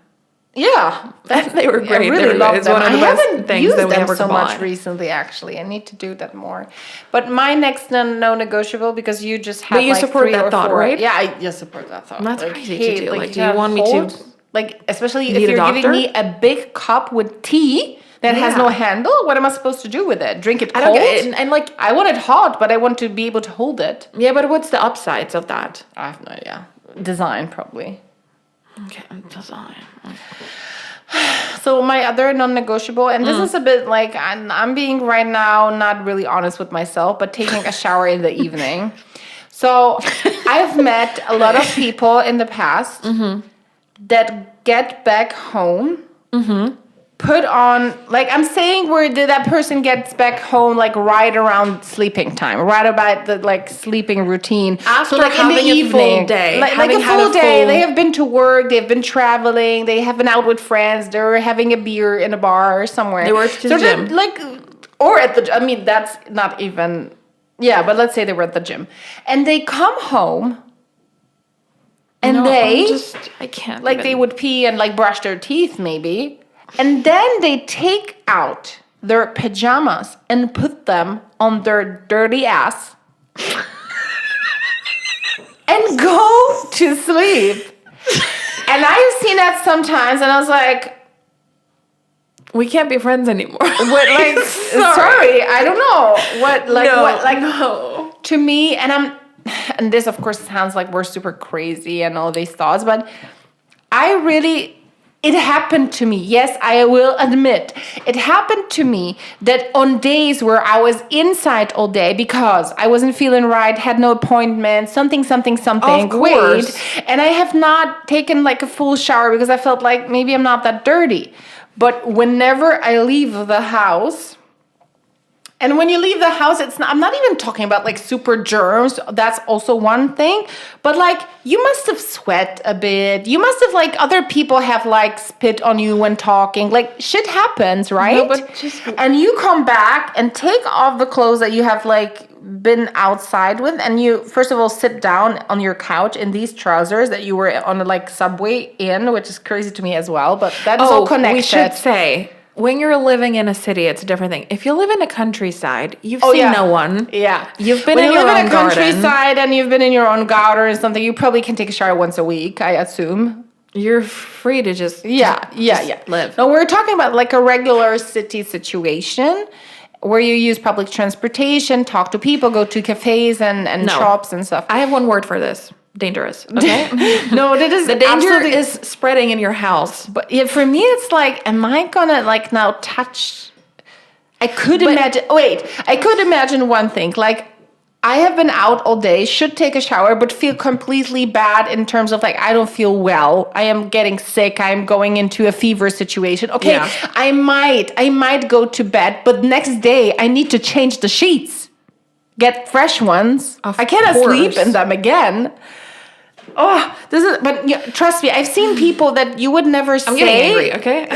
A: Yeah,
B: they were great.
A: I really love them.
B: One of the best things that we ever
A: so much recently. Actually, I need to do that more. But my next no-negotiable, because you just have.
B: But you
A: like
B: support
A: 3
B: that
A: or
B: thought,
A: 4.
B: right?
A: Yeah, I support that thought.
B: That's crazy to do. Like, do you want me to?
A: Like, especially if you're giving me a big cup with tea that has no handle, what am I supposed to do with it? Drink it cold?
B: And like,
A: I want it hot, but I want to be able to hold it.
B: Yeah, but what's the upsides of that?
A: I have no idea. Design, probably.
B: Okay, design.
A: So my other non-negotiable, and this is a bit like, I'm being right now not really honest with myself, but taking a shower in the evening. So I've met a lot of people in the past that get back home, put on, like I'm saying where that person gets back home like right around sleeping time, right about the like sleeping routine.
B: After
A: so like
B: having in the evening, a full day.
A: Like a full day. They have been to work, they've been traveling, they have been out with friends, they're having a beer in a bar or somewhere.
B: They were at the gym.
A: Like, or at the, I mean, that's not even, yeah, but let's say they were at the gym. And they come home and
B: I can't.
A: Like they would pee and like brush their teeth maybe. And then they take out their pajamas and put them on their dirty ass and go to sleep. And I've seen that sometimes, and I was like,
B: we can't be friends anymore.
A: What, like, sorry, I don't know. What, like, no. To me, and and this of course sounds like we're super crazy and all these thoughts, but it happened to me. Yes, I will admit, it happened to me that on days where I was inside all day because I wasn't feeling right, had no appointment, something,
B: of course.
A: and I have not taken like a full shower because I felt like maybe I'm not that dirty. But whenever I leave the house, and when you leave the house, I'm not even talking about like super germs. That's also one thing. But like, you must have sweat a bit. You must have like, other people have like spit on you when talking. Like, shit happens, right?
B: No, but
A: and you come back and take off the clothes that you have like been outside with. And you, first of all, sit down on your couch in these trousers that you were on a like subway in, which is crazy to me as well. But that is all connected.
B: We should say, when you're living in a city, it's a different thing. If you live in a countryside, you've seen no one.
A: Yeah.
B: You've been in your own garden. When you live in a
A: countryside and you've been in your own garden or something, you probably can take a shower once a week, I assume.
B: You're free to just live.
A: No, we're talking about like a regular city situation where you use public transportation, talk to people, go to cafes and shops and stuff.
B: I have one word for this. Dangerous. Okay.
A: No, that is
B: the danger is spreading in your house.
A: But yeah, for me, it's like, am I gonna like now touch? I could imagine one thing. Like, I have been out all day, should take a shower, but feel completely bad in terms of like, I don't feel well. I am getting sick. I'm going into a fever situation. Okay, yeah. I might go to bed, but next day I need to change the sheets, get fresh ones. I cannot sleep in them again. Oh, but trust me, I've seen people that you would never say.
B: I'm getting angry, okay?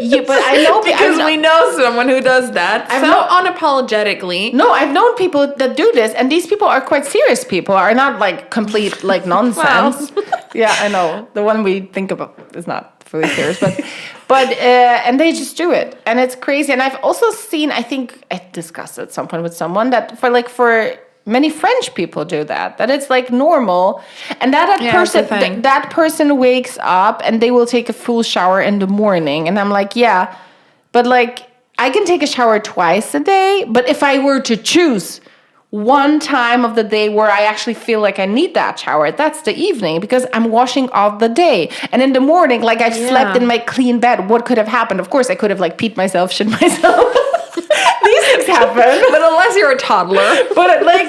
A: Yeah, but I know
B: because we know someone who does that unapologetically.
A: No, I've known people that do this, and these people are quite serious people, are not like complete like nonsense. Yeah, I know. The one we think about is not fully serious, but and they just do it, and it's crazy. And I've also seen, I think I discussed at some point with someone that for many French people do that it's like normal, and that person wakes up and they will take a full shower in the morning, and I'm like, yeah, but like I can take a shower twice a day, but if I were to choose one time of the day where I actually feel like I need that shower, that's the evening, because I'm washing off the day. And in the morning, like I've slept in my clean bed, what could have happened? Of course I could have like peed myself, shit myself. These things happen.
B: But unless you're a toddler.
A: But like,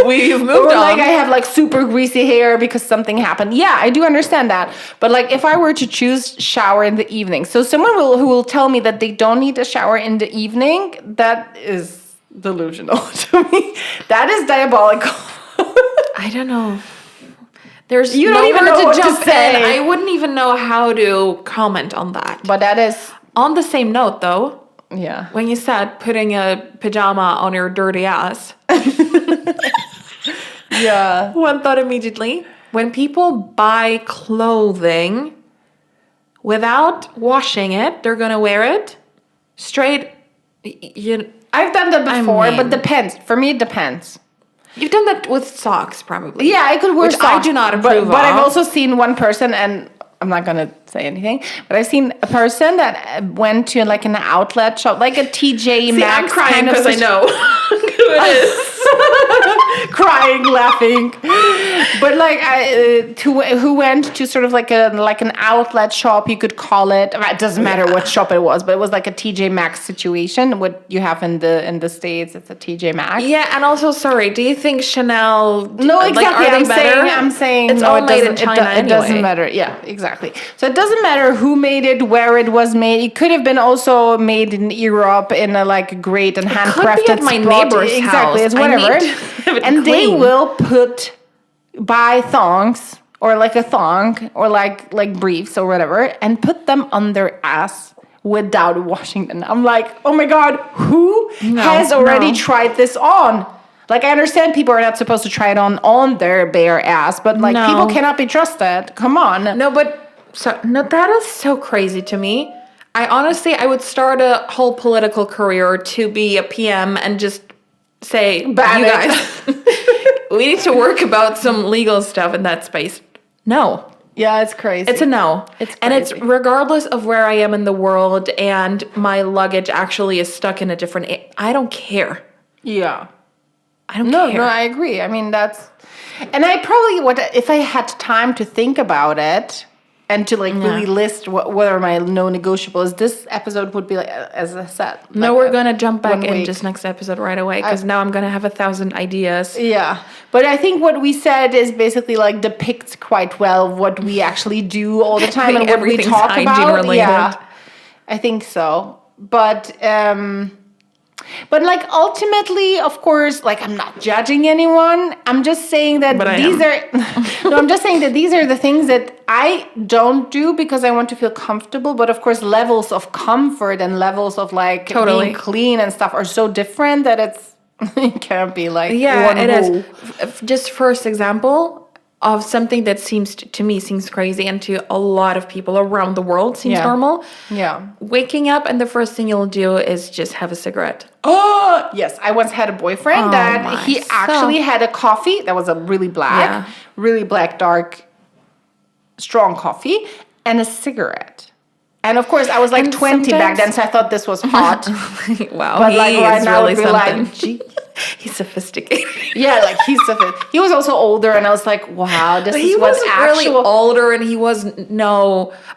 B: we've moved on.
A: Like I have like super greasy hair because something happened. Yeah, I do understand that. But like if I were to choose shower in the evening, so someone who will tell me that they don't need a shower in the evening, that is delusional to me. That is diabolical.
B: I don't know. There's
A: you don't even know what to say.
B: I wouldn't even know how to comment on that.
A: But that is
B: on the same note, though.
A: Yeah.
B: When you said putting a pajama on your dirty ass.
A: Yeah.
B: One thought immediately. When people buy clothing without washing it, they're going to wear it straight.
A: I've done that before, but depends. For me, it depends.
B: You've done that with socks, probably.
A: Yeah, I could wear socks.
B: I do not approve of.
A: But I've also seen one person, and I'm not going to say anything, but I've seen a person that went to like an outlet shop, like a TJ Maxx.
B: I'm crying because I know who it is.
A: Crying, laughing. But like who went to sort of like an outlet shop, you could call it. It doesn't matter what shop it was, but it was like a TJ Maxx situation. What you have in the States, it's a TJ Maxx.
B: Yeah, and also, sorry, do you think Chanel?
A: No, exactly.
B: Like,
A: I'm saying
B: it's all made in China anyway.
A: It doesn't matter. Yeah, exactly. So it doesn't matter who made it, where it was made. It could have been also made in Europe in a like great and handcrafted.
B: Could be at my neighbor's house.
A: Exactly, it's whatever. And they will buy thongs or like a thong or like briefs or whatever and put them on their ass without washing them. I'm like, oh my God, who has already tried this on? Like, I understand people are not supposed to try it on their bare ass, but like people cannot be trusted. Come on.
B: That is so crazy to me. I would start a whole political career to be a PM and just say, you guys, we need to work about some legal stuff in that space. No.
A: Yeah, it's crazy.
B: It's a no.
A: It's crazy.
B: And it's regardless of where I am in the world and my luggage actually is stuck in a different... I don't care.
A: Yeah.
B: I don't care.
A: No, I agree. I mean, and I probably would, if I had time to think about it and to like really list what are my no-negotiables, this episode would be like, as I said.
B: No, we're going to jump back in just next episode right away because now I'm going to have 1,000 ideas.
A: Yeah. But I think what we said is basically like depicts quite well what we actually do all the time and what we talk about. Related. Yeah, I think so. But like ultimately, of course, like I'm not judging anyone. I'm just saying that I'm just saying that these are the things that I don't do because I want to feel comfortable. But of course, levels of comfort and levels of like being clean and stuff are so different that it can't be like one
B: it
A: rule.
B: is. Just first example of something that seems crazy and to a lot of people around the world seems normal.
A: Yeah.
B: Waking up and the first thing you'll do is just have a cigarette.
A: Oh, yes. I once had a boyfriend that he actually had a coffee that was a really black, dark, strong coffee and a cigarette. And of course, I was like 20 back then, so I thought this was hot.
B: Wow,
A: but like right now, really it'd be like, gee.
B: He's sophisticated.
A: Yeah, like he's sophisticated. He was also older, and I was like, wow, this is what actual...
B: He was really older, and he was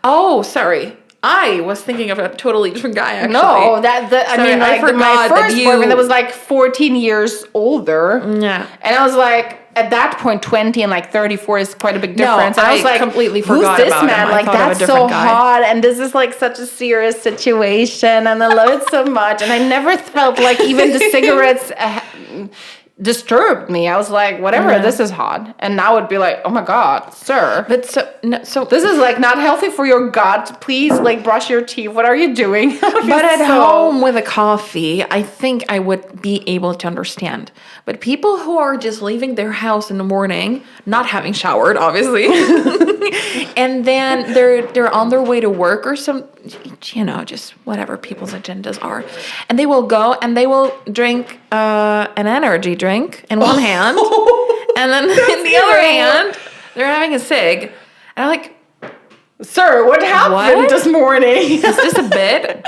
B: Oh, sorry. I was thinking of a totally different guy, actually.
A: No, I forgot my first boyfriend that was like 14 years older.
B: Yeah.
A: And I was like, at that point, 20 and like 34 is quite a big difference.
B: No,
A: I was like,
B: completely forgot
A: who's this
B: about
A: man?
B: him.
A: Like, that's so hot. And this is like such a serious situation. And I love it so much. And I never felt like even the cigarettes disturbed me. I was like, whatever, this is hot. And now it'd be like, oh my God, sir.
B: But so
A: this is like not healthy for your gut. Please like brush your teeth. What are you doing?
B: But at home with a coffee, I think I would be able to understand. But people who are just leaving their house in the morning, not having showered, obviously, and then they're on their way to work or some, just whatever people's agendas are, and they will go and they will drink an energy drink in one hand, and then in the other hand they're having a cig, and I'm like,
A: sir, what happened this morning?
B: Is this a bit?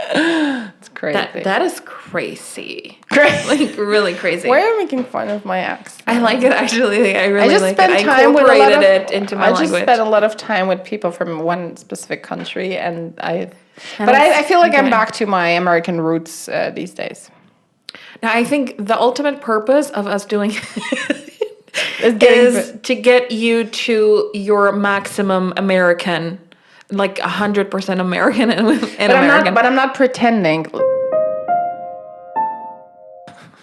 A: It's crazy.
B: That is crazy. Like really crazy.
A: Why are you making fun of my accent?
B: I like it actually. I really like it. I
A: incorporated
B: it into my language.
A: I just spent a lot of time with people from one specific country, and I feel like I'm back to my American roots these days.
B: Now, I think the ultimate purpose of us doing is to get you to your maximum American, like 100% American and American.
A: But I'm not pretending.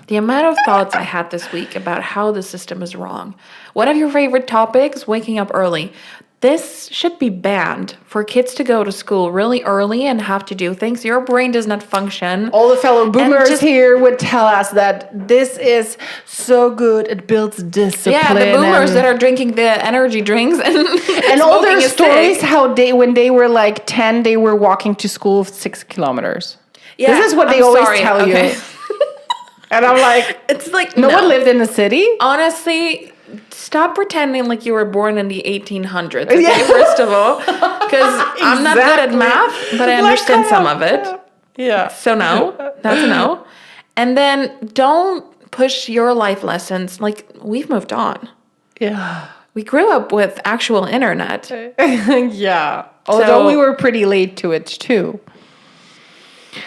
B: The amount of thoughts I had this week about how the system is wrong. One of your favorite topics, waking up early. This should be banned for kids to go to school really early and have to do things. Your brain does not function.
A: All the fellow boomers here would tell us that this is so good. It builds discipline.
B: Yeah, the boomers that are drinking the energy drinks and
A: all their stories, how when they were like 10, they were walking to school 6 kilometers. Yeah, this is what they always tell you. And I'm like,
B: it's like
A: no one lived in the city.
B: Honestly, stop pretending like you were born in the 1800s. Okay, first of all, because I'm not good at math, but I understand some of it.
A: Yeah.
B: So no, that's a no. And then don't push your life lessons. Like, we've moved on.
A: Yeah.
B: We grew up with actual internet.
A: Yeah. Although we were pretty late to it too.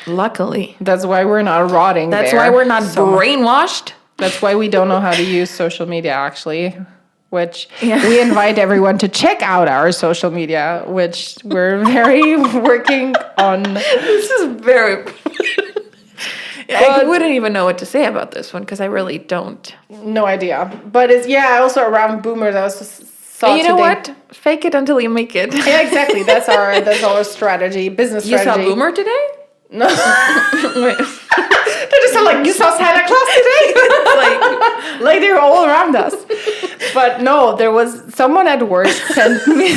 B: Luckily.
A: That's why we're not rotting.
B: That's why we're not brainwashed.
A: That's why we don't know how to use social media, actually. Which we invite everyone to check out our social media, which we're very working on.
B: This is very... I wouldn't even know what to say about this one because I really don't.
A: No idea. But it's, also around boomers, I was just saw
B: you know what? Fake it until you make it.
A: Yeah, exactly. That's our strategy, business strategy.
B: You saw Boomer today?
A: No. They just sound like, you saw Santa Claus today? like they were all around us. But no, there was someone at work sent me.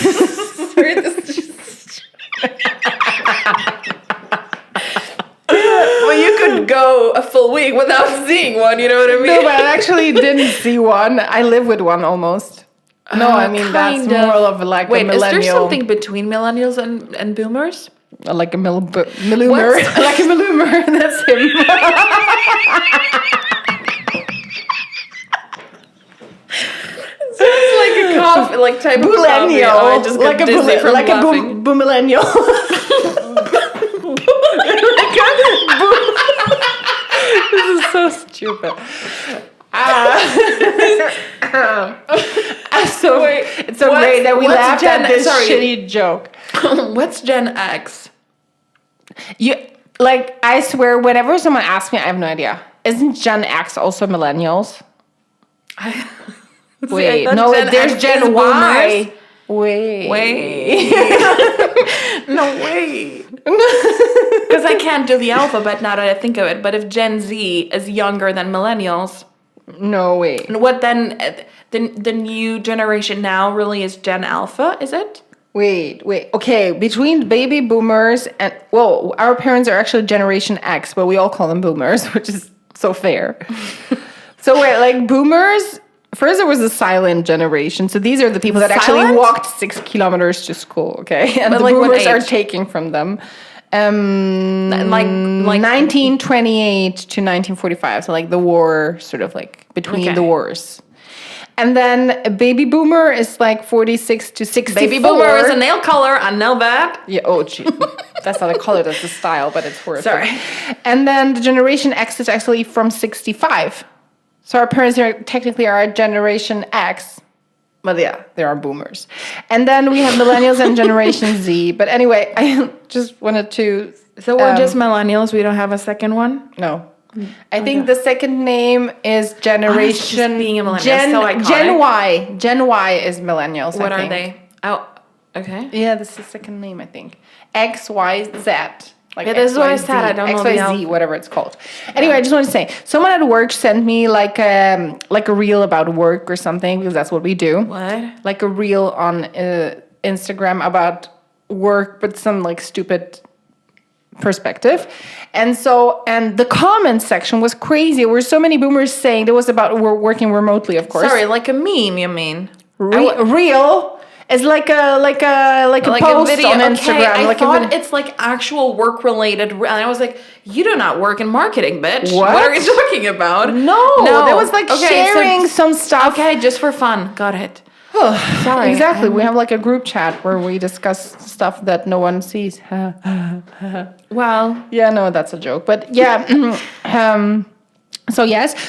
B: Well, you could go a full week without seeing one, you know what I mean?
A: No, but I actually didn't see one. I live with one almost. No, I mean, that's more of like a millennial.
B: Wait, is there something between millennials and boomers?
A: Like a milloomer. Like a milloomer. That's him.
B: like type of coffee?
A: Millennial.
B: Oh, I just got dizzy from laughing.
A: Millennial. This is so stupid. It's so great that we laughed at this shitty joke.
B: What's Gen X?
A: I swear, whenever someone asks me, I have no idea. Isn't Gen X also millennials? Wait, no, there's Gen Y. Wait.
B: No, wait. Because I can't do the alphabet now that I think of it. But if Gen Z is younger than millennials...
A: No, wait.
B: And what then? The new generation now really is Gen Alpha, is it?
A: Wait. Okay, between baby boomers and... Well, our parents are actually Generation X, but we all call them boomers, which is so fair. So wait, like boomers... First, there was a silent generation. So these are the people that actually walked 6 kilometers to school, okay? And but the boomers are taking from them. Like 1928 to 1945. So like the war, sort of like between the wars. And then a baby boomer is like 46 to 64.
B: Baby boomer is a nail color. I know that.
A: Yeah. Oh, gee. That's not a color. That's a style, but it's horrific.
B: Sorry.
A: And then the Generation X is actually from 65. So our parents are technically our Generation X. But yeah, they are boomers. And then we have millennials and Generation Z. But anyway, I just wanted to...
B: So we're just millennials? We don't have a second one?
A: No. I think the second name is Generation...
B: Oh, being a millennial.
A: Gen Y. Gen Y is millennials,
B: What are they? Oh, okay.
A: Yeah, this is the second name, I think. X, Y, Z. Like
B: this is what I said. I don't know
A: XYZ, whatever it's called. Anyway, I just want to say, someone at work sent me like a reel about work or something, because that's what we do.
B: What?
A: Like a reel on Instagram about work, but some like stupid perspective. And the comment section was crazy. There were so many boomers saying, it was about working remotely, of course.
B: Sorry, like a meme, you mean?
A: Real. It's like a post
B: video
A: on Instagram.
B: I thought it's like actual work related, and I was like, "You do not work in marketing, bitch. What are you talking about?"
A: No, that was like sharing some stuff.
B: Okay, just for fun. Got it.
A: Sorry. Exactly. We have like a group chat where we discuss stuff that no one sees.
B: Well,
A: yeah, no, that's a joke, but yeah. So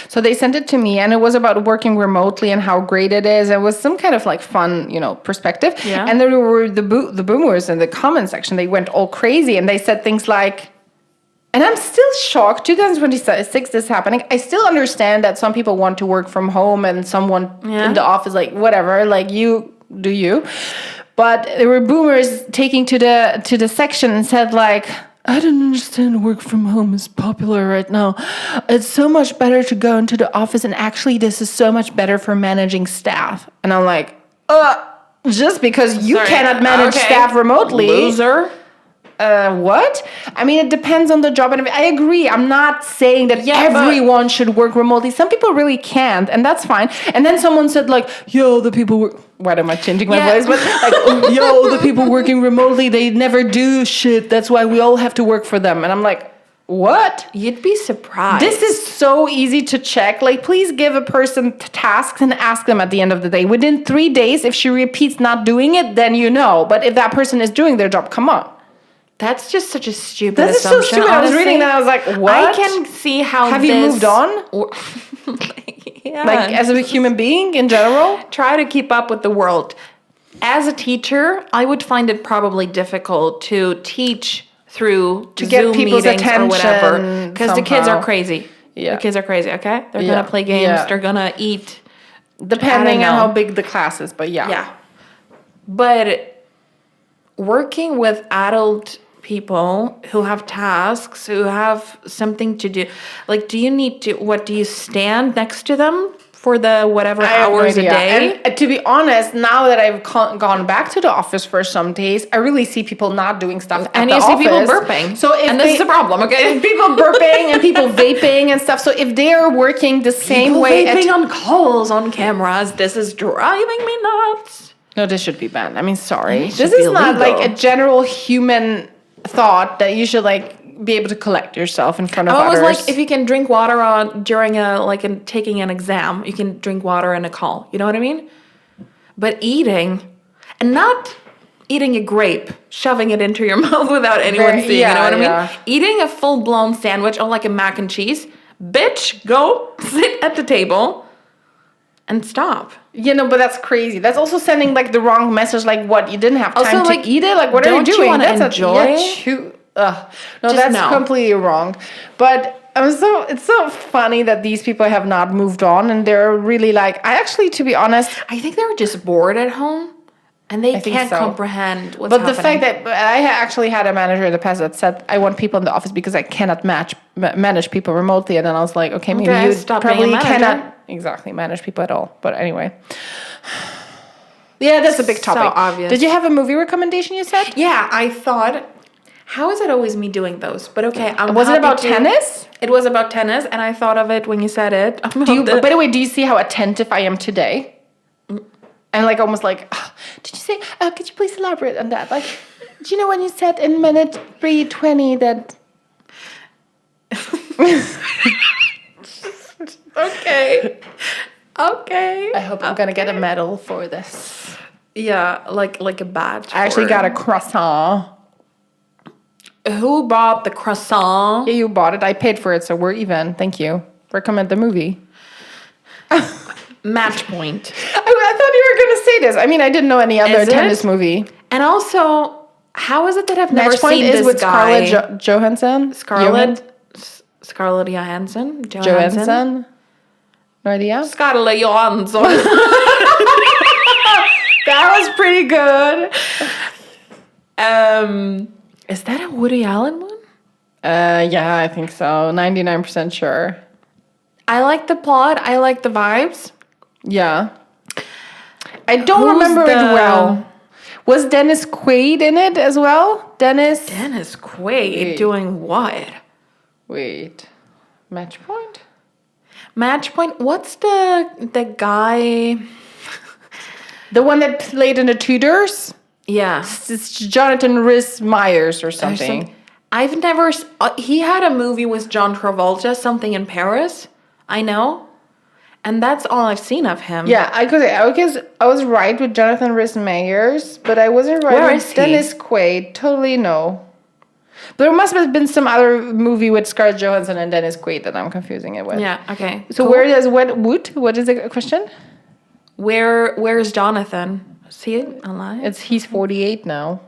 A: so they sent it to me, and it was about working remotely and how great it is. It was some kind of like fun, perspective. Yeah. And there were the boomers in the comment section. They went all crazy, and they said things like, and I'm still shocked, 2026 is happening. I still understand that some people want to work from home and someone in the office, like whatever, like you do you. But there were boomers taking to the section and said like, I don't understand work from home is popular right now. It's so much better to go into the office, and actually this is so much better for managing staff. And I'm like, just because you cannot manage staff remotely.
B: Loser.
A: What? I mean, it depends on the job. And I agree. I'm not saying that everyone should work remotely. Some people really can't, and that's fine. And then someone said like, yo, the people... Why am I changing my voice? But like, the people working remotely, they never do shit. That's why we all have to work for them. And I'm like, what?
B: You'd be surprised.
A: This is so easy to check. Like, please give a person tasks and ask them at the end of the day. Within 3 days, if she repeats not doing it, then you know. But if that person is doing their job, come on.
B: That's just such a stupid assumption.
A: This is so stupid. I was reading that. I was like, what?
B: I can see how
A: Have you moved on?
B: Yeah.
A: Like, as a human being in general?
B: Try to keep up with the world. As a teacher, I would find it probably difficult to teach through
A: to get people's attention
B: or whatever. Because the kids are crazy. Yeah. The kids are crazy, okay? They're going to play games. Yeah. They're going to eat.
A: Depending on how big the class is, but yeah.
B: Yeah. But working with adult people who have tasks, who have something to do. Like, do you stand next to them for the whatever hours a day?
A: And to be honest, now that I've gone back to the office for some days, I really see people not doing stuff at the office. And you see
B: people burping.
A: And
B: this is a problem, okay?
A: People burping and people vaping and stuff. So if they are working the same way...
B: Vaping on calls, on cameras, this is driving me nuts.
A: No, this should be banned. I mean, sorry. This is not like a general human thought that you should like be able to collect yourself in front of others.
B: It was like if you can drink water during taking an exam, you can drink water in a call. You know what I mean? But eating, and not eating a grape, shoving it into your mouth without anyone seeing, you know what I mean? Eating a full-blown sandwich or like a mac and cheese, bitch, go sit at the table and stop.
A: But that's crazy. That's also sending like the wrong message. Like, what, you didn't have time to eat it? Like, what are you doing?
B: You want to enjoy?
A: That's completely wrong. But it's so funny that these people have not moved on, and they're really like, to be honest,
B: I think they're just bored at home. And they can't comprehend what's happening. But
A: the fact that I actually had a manager in the past that said, I want people in the office because I cannot manage people remotely. And then I was like, okay, maybe you probably cannot manage people at all. But anyway. Yeah, that's a big topic.
B: So obvious.
A: Did you have a movie recommendation you said?
B: Yeah, I thought, how is it always me doing those? But okay,
A: Was it about tennis?
B: It was about tennis, and I thought of it when you said it.
A: By the way, do you see how attentive I am today? And like almost like, did you say, could you please elaborate on that? Like, do you know when you said in minute 3:20 that...
B: Okay.
A: I hope I'm going to get a medal for this.
B: Yeah, like a badge.
A: I actually got a croissant.
B: Who bought the croissant?
A: Yeah, you bought it. I paid for it, so we're even. Thank you. Recommend the movie.
B: Match point.
A: I thought you were going to say this. I mean, I didn't know any other tennis movie.
B: And also, how is it that I've never
A: Match point
B: seen
A: is
B: this
A: with
B: guy?
A: Scarlett Johansson.
B: Scarlett Johansson.
A: Johansson. No idea.
B: Scarlett Johansson.
A: That was pretty good.
B: Is that a Woody Allen one?
A: Yeah, I think so. 99% sure.
B: I like the plot. I like the vibes.
A: Yeah. I don't remember it well. Was Dennis Quaid in it as well? Dennis
B: Quaid doing what?
A: Wait. Match point?
B: Match point? What's the guy?
A: The one that played in the Tudors?
B: Yeah.
A: It's Jonathan Rhys Meyers or something.
B: I've never... he had a movie with John Travolta, Something in Paris. I know. And that's all I've seen of him.
A: Yeah, I was right with Jonathan Rhys Meyers, but I wasn't right with Dennis Quaid. Totally no. But there must have been some other movie with Scarlett Johansson and Dennis Quaid that I'm confusing it with.
B: Yeah, okay.
A: So cool. What is the question?
B: Where's Jonathan? Is he alive?
A: He's 48 now.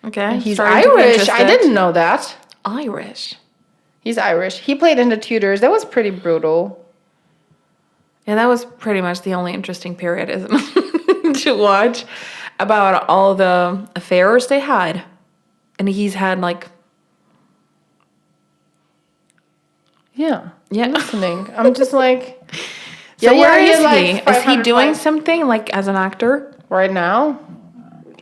B: Okay.
A: He's Irish. I didn't know that.
B: Irish.
A: He's Irish. He played in the Tudors. That was pretty brutal.
B: Yeah, that was pretty much the only interesting period, isn't it? To watch about all the affairs they had. And he's had like...
A: Yeah. I'm listening. I'm just like...
B: So where is he? Is he doing something like as an actor?
A: Right now?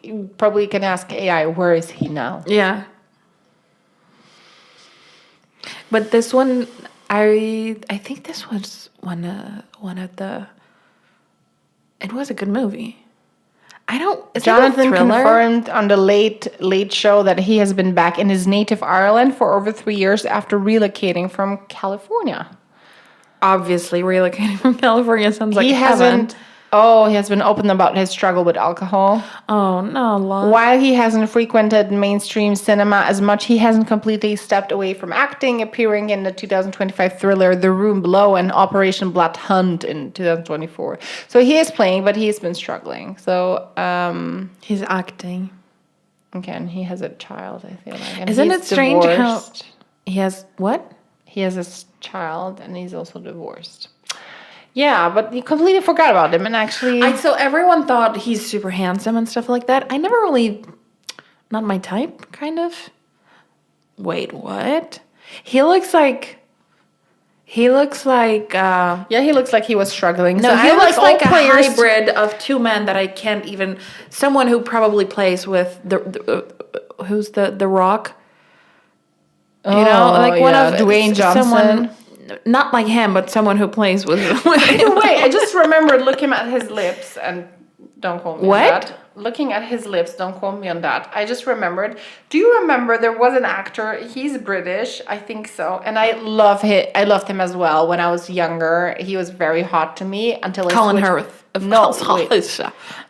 A: You probably can ask AI, where is he now?
B: Yeah. But this one, I think this was one of the... It was a good movie.
A: Jonathan confirmed on the Late Show that he has been back in his native Ireland for over 3 years after relocating from California.
B: Obviously, relocating from California sounds like
A: heaven. He has been open about his struggle with alcohol.
B: Oh, no, love.
A: While he hasn't frequented mainstream cinema as much, he hasn't completely stepped away from acting, appearing in the 2025 thriller The Room Below and Operation Blood Hunt in 2024. So he is playing, but he's been struggling. So
B: he's acting.
A: Okay, and he has a child, I feel like. And
B: isn't it strange how he has what?
A: He has a child, and he's also divorced. Yeah, but you completely forgot about him, and actually...
B: So everyone thought he's super handsome and stuff like that. I never really... Not my type, kind of. Wait, what? He looks like... Yeah,
A: he looks like he was struggling.
B: No, he looks like a hybrid of two men that I can't even... Someone who probably plays with... who's the Rock? You know, like one of...
A: Dwayne Johnson.
B: Someone... Not like him, but someone who plays with...
A: Wait, I just remembered looking at his lips and Don't quote me on that. Looking at his lips, don't quote me on that. I just remembered. Do you remember there was an actor? He's British, I think so. And I loved him as well when I was younger. He was very hot to me until I switched.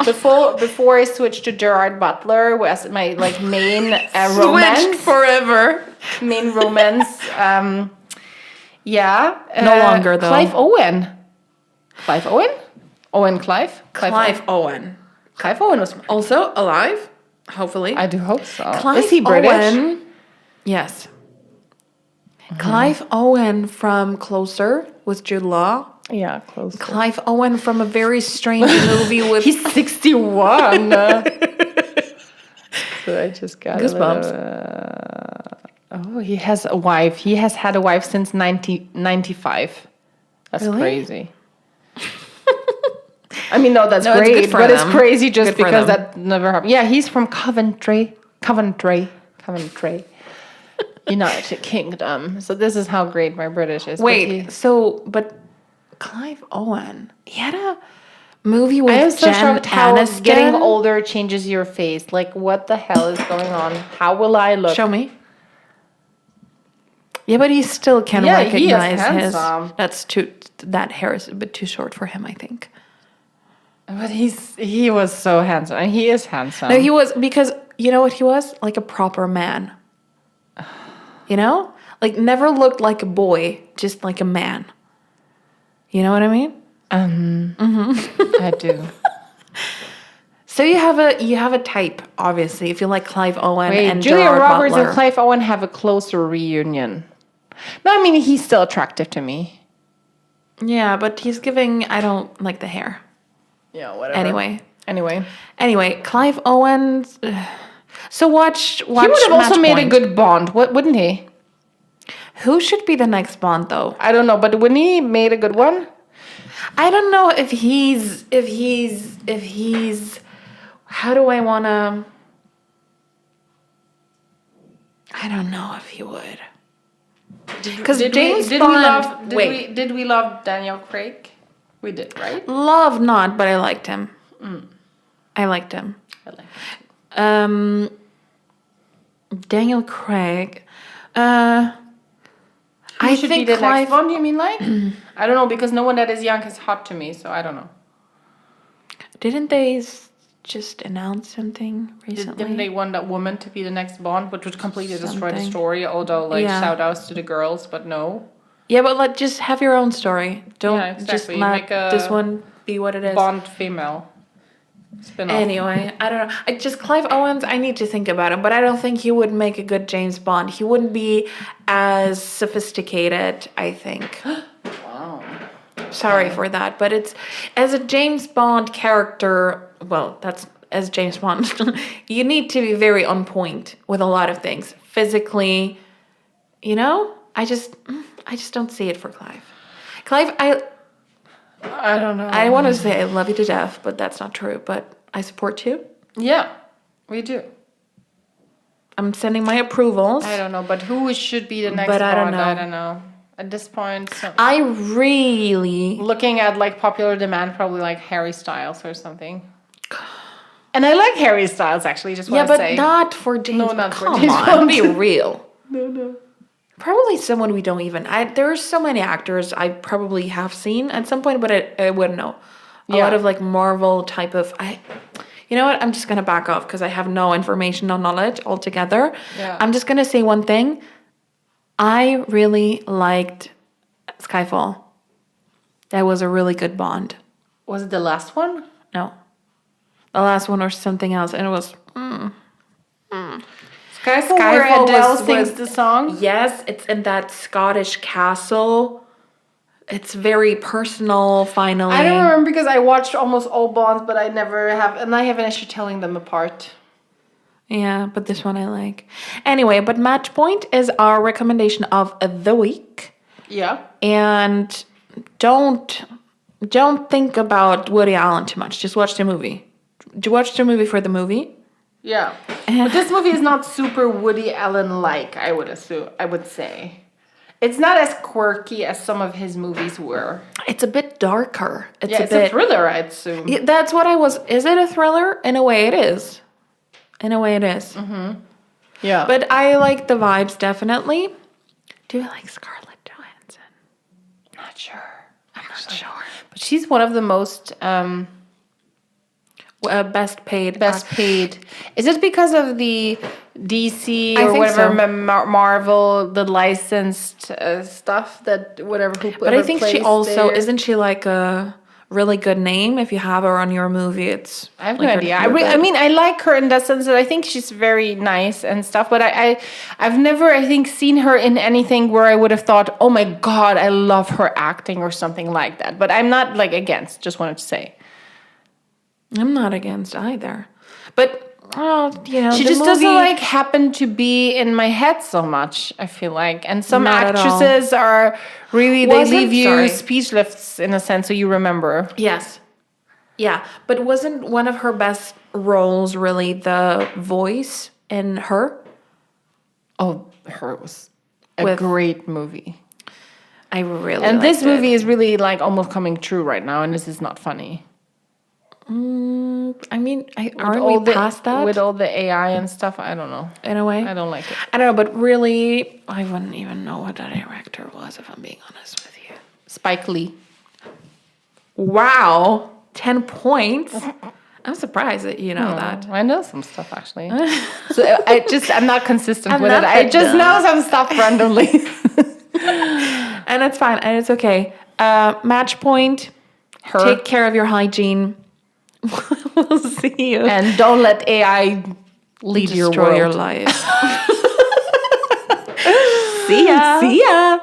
A: Before I switched to Gerard Butler was my main romance.
B: Switched forever.
A: Main romance. Yeah.
B: No longer though.
A: Clive Owen. Clive Owen? Owen Clive?
B: Clive Owen.
A: Clive Owen was
B: also alive, hopefully.
A: I do hope so.
B: Clive
A: Is he British?
B: Owen, yes. Clive Owen from Closer with Jude Law.
A: Yeah, Closer.
B: Clive Owen from a very strange movie with...
A: He's 61. So I just got
B: goosebumps.
A: He has a wife. He has had a wife since 1995. That's
B: really?
A: Crazy. I mean, no, that's great, but it's crazy just because that never happened. Yeah, he's from Coventry, United Kingdom. So this is how great my British is.
B: But Clive Owen, he had a movie with
A: I am so shocked how
B: Aniston.
A: Getting older changes your face. Like, what the hell is going on? How will I look?
B: Show me. Yeah, but he still can recognize his. That hair is a bit too short for him, I think.
A: But he was so handsome. And he is handsome.
B: No, he was, because you know what he was? Like a proper man. You know? Like never looked like a boy, just like a man. You know what I mean?
A: I do.
B: So you have a type, obviously. If you like Clive Owen and
A: Julia
B: Gerard
A: Roberts
B: Butler.
A: and Clive Owen have a closer reunion. No, I mean, he's still attractive to me.
B: Yeah, but he's giving, I don't like the hair.
A: Yeah, whatever.
B: Anyway, Clive Owen. So watch. He
A: would have also made a good Bond, wouldn't he?
B: Who should be the next Bond, though?
A: I don't know, but wouldn't he made a good one?
B: I don't know if he's. How do I want to? I don't know if he would. Because James Bond.
A: Did we love Daniel Craig? We did, right?
B: Love not, but I liked him. I liked him. Daniel Craig. I
A: should
B: think
A: be the
B: Clive.
A: next one. You mean like? I don't know, because no one that is young is hot to me, so I don't know.
B: Didn't they just announce something recently?
A: Didn't they want that woman to be the next Bond, which would completely destroy the story? Although, shout outs to the girls, but no.
B: Yeah, but just have your own story. Don't just let
A: make
B: this one be what it is.
A: Bond female spin-off.
B: Anyway, I don't know. Clive Owens, I need to think about him, but I don't think he would make a good James Bond. He wouldn't be as sophisticated, I think.
A: Wow.
B: Sorry for that, but it's as a James Bond character, well, that's as James Bond, you need to be very on point with a lot of things. Physically, you know? I just don't see it for Clive. Clive,
A: I don't know.
B: I want to say I love you to death, but that's not true. But I support you.
A: Yeah, we do.
B: I'm sending my approvals.
A: I don't know, but who should be the next Bond? I don't know. At this point,
B: I really
A: looking at popular demand, probably Harry Styles or something. And I like Harry Styles actually. Just want to say,
B: but not for James.
A: No, not
B: for
A: James.
B: Come on, be real.
A: No.
B: Probably someone we don't even. There are so many actors I probably have seen at some point, but I wouldn't know. A lot of Marvel type of. You know what? I'm just gonna back off because I have no information, no knowledge altogether.
A: Yeah.
B: I'm just gonna say one thing. I really liked Skyfall. That was a really good Bond.
A: Was it the last one?
B: No, the last one or something else, and it was.
A: Skyfall where Adele sings the song?
B: Yes, it's in that Scottish castle. It's very personal, finally.
A: I don't remember because I watched almost all Bonds, but I never have, and I have an issue telling them apart.
B: Yeah, but this one I like. Anyway, but Match Point is our recommendation of the week.
A: Yeah.
B: And don't think about Woody Allen too much. Just watch the movie. Do you watch the movie for the movie?
A: Yeah. But this movie is not super Woody Allen-like, I would say. It's not as quirky as some of his movies were.
B: it's a bit darker.
A: It's a thriller, I'd assume.
B: Yeah, that's what I was. Is it a thriller? In a way, it is. In a way, it is.
A: Mm-hmm. Yeah.
B: But I like the vibes, definitely. Do you like Scarlett Johansson?
A: Not sure.
B: I'm not sure.
A: But she's one of the most...
B: best paid.
A: Is it because of the DC
B: I
A: or
B: think
A: whatever
B: so.
A: Marvel, the licensed stuff that whatever?
B: But I think she also isn't she like a really good name? If you have her on your movie, it's
A: I have
B: like
A: no idea. I mean, I like her in that sense that I think she's very nice and stuff. But I've never, I think, seen her in anything where I would have thought, oh my god, I love her acting or something like that. But I'm not like against. Just wanted to say.
B: I'm not against either, but
A: she just doesn't like happen to be in my head so much. I feel like, and some actresses are really they leave you speechless in a sense, so you remember.
B: Yes, yeah, but wasn't one of her best roles really the voice in Her?
A: Oh, Her was a great movie.
B: I really
A: and this movie is really like almost coming true right now, and this is not funny.
B: I mean, aren't we past that?
A: With all the AI and stuff, I don't know.
B: In a way?
A: I don't like it.
B: I don't know, but really, I wouldn't even know what that director was, if I'm being honest with you.
A: Spike Lee.
B: Wow. 10 points. I'm surprised that you know that.
A: I know some stuff, actually. So I'm not consistent with it. I just know some stuff randomly.
B: And it's fine. And it's okay. Match point.
A: Her.
B: Take care of your hygiene. We'll see you.
A: And don't let AI lead your world.
B: Destroy your life. See ya.
A: See ya.